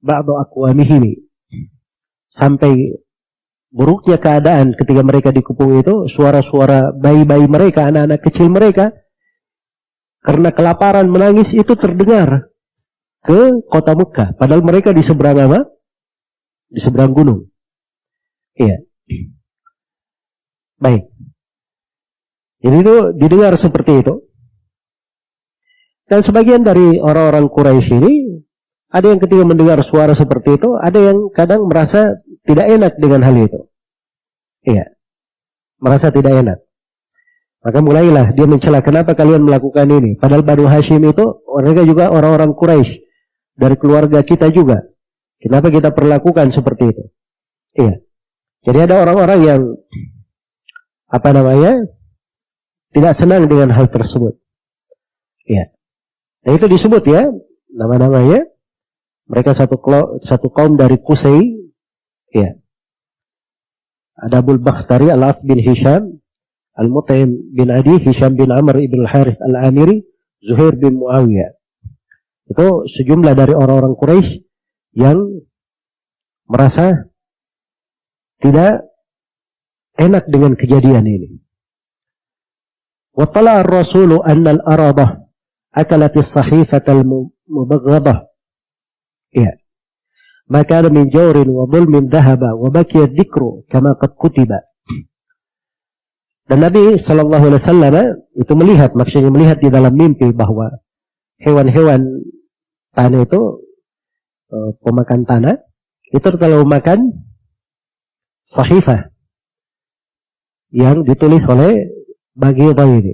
[SPEAKER 1] ba'du aqwamihimi. Sampai buruknya keadaan ketika mereka dikepung itu, suara-suara bayi-bayi mereka, anak-anak kecil mereka, karena kelaparan menangis itu terdengar ke kota Mekah. Padahal mereka di seberang apa? Di seberang gunung. Iya. Baik. Jadi itu didengar seperti itu. Dan sebagian dari orang-orang Quraisy ini, ada yang ketika mendengar suara seperti itu, ada yang kadang merasa tidak enak dengan hal itu. Iya. Merasa tidak enak. Maka mulailah dia mencela, kenapa kalian melakukan ini? Padahal Banu Hashim itu, mereka juga orang-orang Quraisy. Dari keluarga kita juga. Kenapa kita perlakukan seperti itu? Iya. Jadi ada orang-orang yang, tidak senang dengan hal tersebut. Ya. Dan itu disebut ya, nama-namanya. Mereka satu kaum dari Qusay. Ya. Ada Abul Bakhtari, Al-As bin Hisham, Al-Mut'im bin Adi, Hisham bin Amr ibn Al-Harith Al-Amiri, Zuhair bin Muawiyah. Itu sejumlah dari orang-orang Quraisy yang merasa tidak enak dengan kejadian ini. Wa tala ar-rasulu anna al-aradah akalat as-sahifata al-mubaghadah. Ya. Maka min jawrin wa dhulmin dhahaba wa baqiya dzikru kama qad kutiba. Dan Nabi sallallahu alaihi wasallam itu melihat, maksudnya melihat di dalam mimpi bahwa hewan-hewan tanah itu pemakan tanah itu telah memakan sahifah yang ditulis oleh Baghidah ini.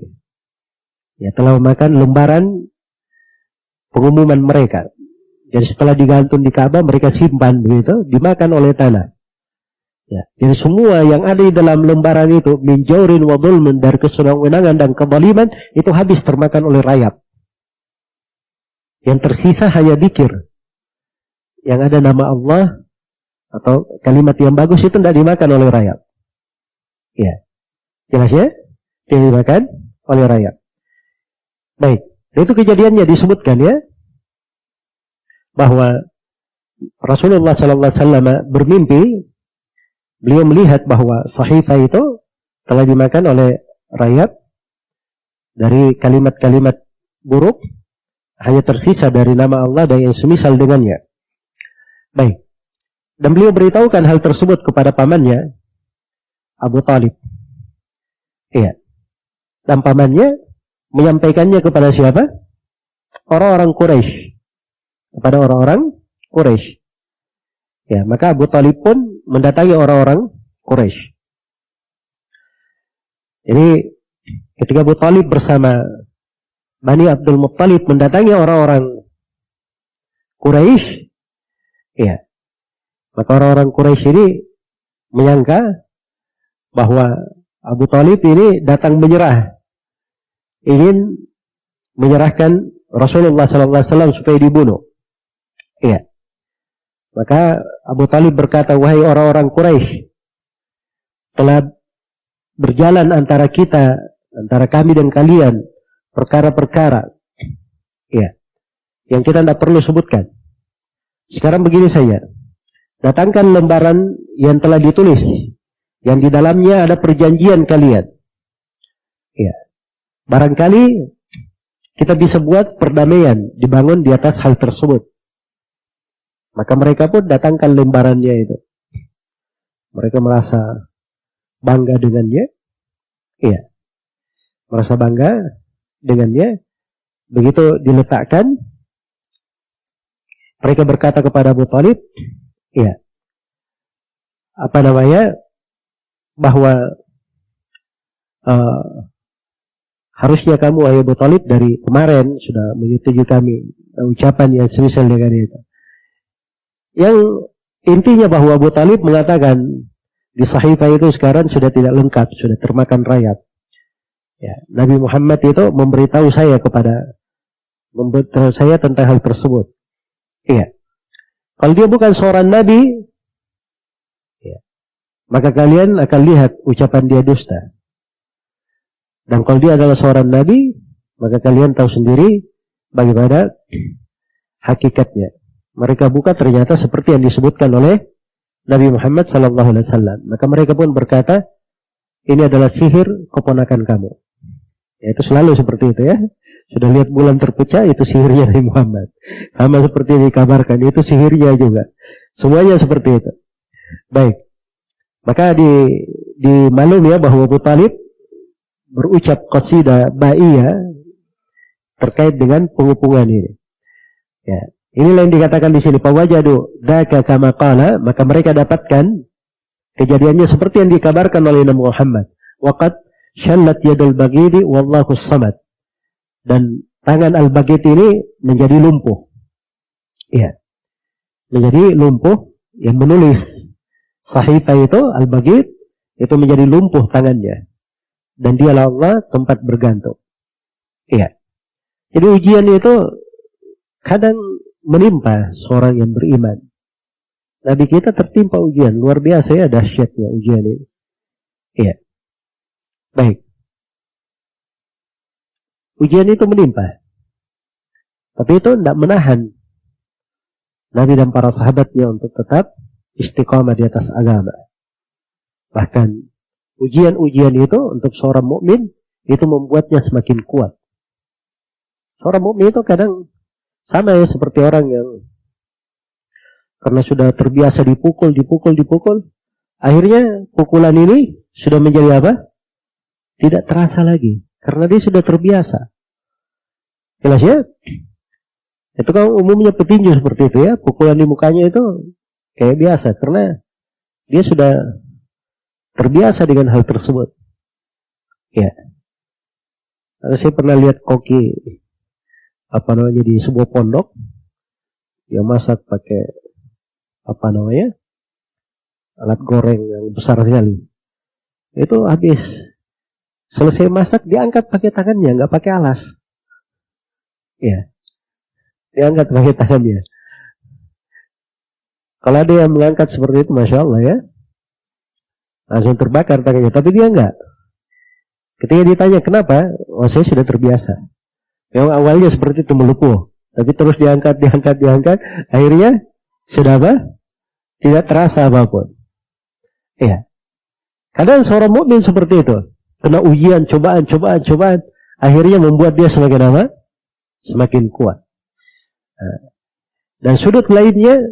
[SPEAKER 1] Ya, telah memakan lembaran pengumuman mereka. Jadi setelah digantung di Ka'bah, mereka simpan begitu, dimakan oleh tanah. Ya, jadi semua yang ada di dalam lembaran itu, min jaurin wa dhulmin, dari kesenang-wenangan dan kezaliman, itu habis termakan oleh rayap. Yang tersisa hanya dzikir. Yang ada nama Allah atau kalimat yang bagus itu tidak dimakan oleh rayap. Ya, jelas ya? Tidak dimakan oleh rayap. Baik, itu kejadiannya disebutkan ya, bahwa Rasulullah SAW bermimpi, beliau melihat bahwa sahifah itu telah dimakan oleh rayap, dari kalimat-kalimat buruk hanya tersisa dari nama Allah dan yang semisal dengannya. Baik, dan beliau beritahukan hal tersebut kepada pamannya Abu Talib. Iya, dan pamannya menyampaikannya kepada siapa? Orang-orang Quraisy. Kepada orang-orang Quraisy. Ya, maka Abu Talib pun mendatangi orang-orang Quraisy. Jadi ketika Abu Talib bersama Bani Abdul Muttalib mendatangi orang-orang Quraisy, ya, maka orang-orang Quraisy ini menyangka bahwa Abu Talib ini datang menyerah, ingin menyerahkan Rasulullah SAW supaya dibunuh. Iya. Maka Abu Talib berkata, wahai orang-orang Quraisy, telah berjalan antara kita, antara kami dan kalian, perkara-perkara, ya, yang kita tidak perlu sebutkan. Sekarang begini saja, datangkan lembaran yang telah ditulis, yang di dalamnya ada perjanjian kalian. Ya, barangkali kita bisa buat perdamaian dibangun di atas hal tersebut. Maka mereka pun datangkan lembarannya itu. Mereka merasa bangga dengannya. Iya. Merasa bangga dengannya. Begitu diletakkan, mereka berkata kepada Abu Talib, iya, apa namanya, bahwa harusnya kamu, wahai Abu Talib, dari kemarin sudah menyetujui kami ucapan yang semisal dengan itu. Yang intinya bahwa Abu Talib mengatakan di sahifah itu sekarang sudah tidak lengkap, sudah termakan rayap. Ya, Nabi Muhammad itu memberitahu saya tentang hal tersebut. Iya. Kalau dia bukan seorang nabi, ya, maka kalian akan lihat ucapan dia dusta. Dan kalau dia adalah seorang nabi, maka kalian tahu sendiri bagaimana hakikatnya. Mereka buka ternyata seperti yang disebutkan oleh Nabi Muhammad SAW. Maka mereka pun berkata, ini adalah sihir keponakan kamu. Ya, itu selalu seperti itu ya. Sudah lihat bulan terpecah, itu sihirnya Nabi Muhammad. Sama seperti yang dikabarkan, itu sihirnya juga. Semuanya seperti itu. Baik. Maka dimaklum ya bahwa Abu Talib berucap qasidah ba'iyah terkait dengan pengupungan ini. Ya. Inilah yang dikatakan di sini, fawajadu dzaka kama qala, maka mereka dapatkan kejadiannya seperti yang dikabarkan oleh Nabi Muhammad. Waqad shallat yadul baghidi wallahu samad. Dan tangan al-Baghid ini menjadi lumpuh. Iya. Menjadi lumpuh, yang menulis sahifah itu al-Baghid itu menjadi lumpuh tangannya. Dan dialah Allah tempat bergantung. Iya. Jadi ujian itu kadang menimpa seorang yang beriman. Nabi kita tertimpa ujian luar biasa ya, dahsyatnya ujian ini. Iya. Baik. Ujian itu menimpa. Tapi itu tidak menahan Nabi dan para sahabatnya untuk tetap istiqamah di atas agama. Bahkan Ujian-ujian itu untuk seorang mukmin itu membuatnya semakin kuat. Seorang mukmin itu kadang sama ya seperti orang yang karena sudah terbiasa dipukul, akhirnya pukulan ini sudah menjadi apa? Tidak terasa lagi, karena dia sudah terbiasa. Jelas ya? Itu kan umumnya petinju seperti itu ya, pukulan di mukanya itu kayak biasa, karena dia sudah terbiasa dengan hal tersebut. Ya. Saya pernah lihat koki di sebuah pondok, dia masak pakai alat goreng yang besar sekali. Itu habis selesai masak diangkat pakai tangannya, nggak pakai alas. Ya, diangkat pakai tangannya. Kalau ada yang mengangkat seperti itu, masya Allah ya, langsung terbakar tangannya. Tapi dia enggak. Ketika ditanya kenapa, saya sudah terbiasa. Yang awalnya seperti itu melupuh, tapi terus diangkat, akhirnya sudah apa? Tidak terasa apapun. Iya. Kadang seorang mukmin seperti itu, kena ujian, cobaan, akhirnya membuat dia semakin apa? Semakin kuat. Dan sudut lainnya,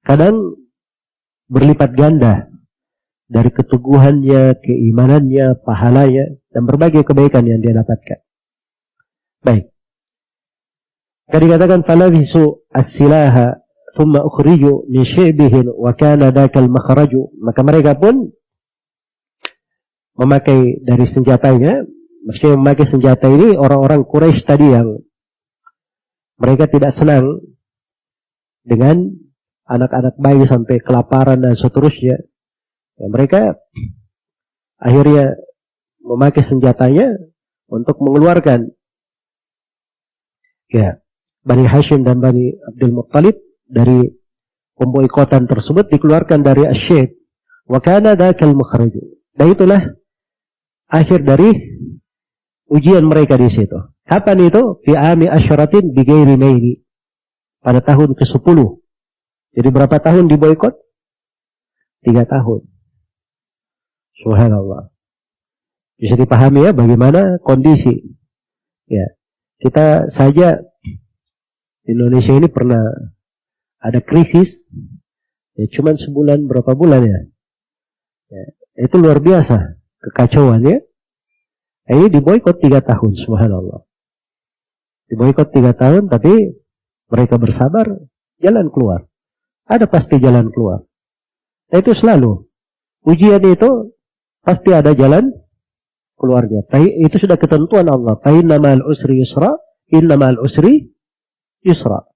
[SPEAKER 1] kadang berlipat ganda dari keteguhannya, keimanannya, pahalanya, dan berbagai kebaikan yang dia dapatkan. Baik. Tadi dikatakan falabisu as-silaha thumma ukhriju min syi'bihin wa kana dakal makhraju, maka mereka pun memakai dari senjatanya. Maksudnya memakai senjata ini orang-orang Quraisy tadi yang mereka tidak senang dengan anak-anak bayi sampai kelaparan dan seterusnya. Ya, mereka akhirnya memakai senjatanya untuk mengeluarkan Bani Hashim dan Bani Abdul Muttalib dari pemboikotan tersebut, dikeluarkan dari Asy-Syi'b. Wa kana dzakal makhraju. Dan itulah akhir dari ujian mereka di situ. Kapan itu? Fi ami asyratin bi ghairi maili. Pada tahun ke-10. Jadi berapa tahun diboikot? 3 tahun. Subhanallah. Bisa dipahami ya bagaimana kondisi. Ya. Kita saja di Indonesia ini pernah ada krisis, ya cuman sebulan berapa bulan ya, itu luar biasa kekacauan ya. Ini diboikot 3 tahun, subhanallah. Diboikot 3 tahun, tapi mereka bersabar, jalan keluar. Ada pasti jalan keluar. Nah, itu selalu ujian itu pasti ada jalan keluarnya. Itu sudah ketentuan Allah. Fa inna ma'al usri yusra, inna ma'al usri yusra.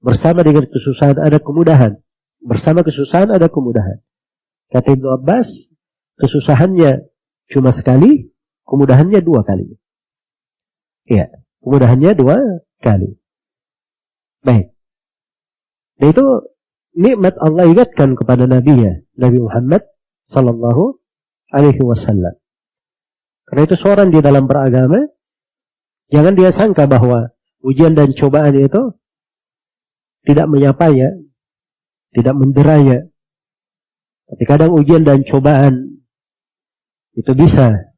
[SPEAKER 1] Bersama dengan kesusahan ada kemudahan. Bersama kesusahan ada kemudahan. Kata Ibnu Abbas, kesusahannya cuma sekali, kemudahannya 2 kali. Iya, kemudahannya 2 kali. Baik. Dan itu nikmat Allah ingatkan kepada Nabi-Nya, Nabi Muhammad sallallahu alaihi wasallam. Karena itu seorang di dalam beragama, jangan dia sangka bahwa ujian dan cobaan itu tidak menyapanya, tidak menderanya. Tapi kadang ujian dan cobaan itu bisa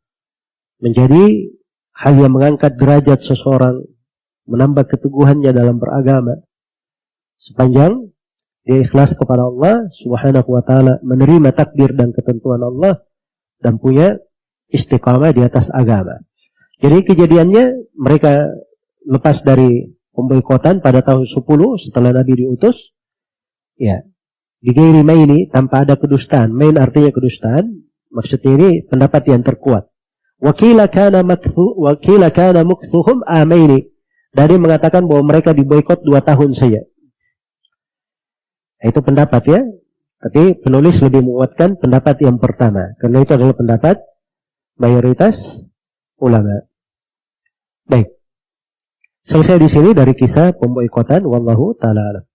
[SPEAKER 1] menjadi hal yang mengangkat derajat seseorang, menambah keteguhannya dalam beragama. Sepanjang dia ikhlas kepada Allah Subhanahu wa taala, menerima takdir dan ketentuan Allah dan punya istiqamah di atas agama. Jadi kejadiannya mereka lepas dari pemboikotan pada tahun 10 setelah Nabi diutus, ya, di ghairi maini, tanpa ada kedustaan. Main artinya kedustaan, maksudnya ini pendapat yang terkuat. Wakila kana mukthuhum amaini. Dari mengatakan bahwa mereka diboikot 2 tahun saja. Itu pendapat ya. Tapi penulis lebih menguatkan pendapat yang pertama, karena itu adalah pendapat mayoritas ulama. Baik. Selesai di sini dari kisah pemboikotan. Wallahu ta'ala alam.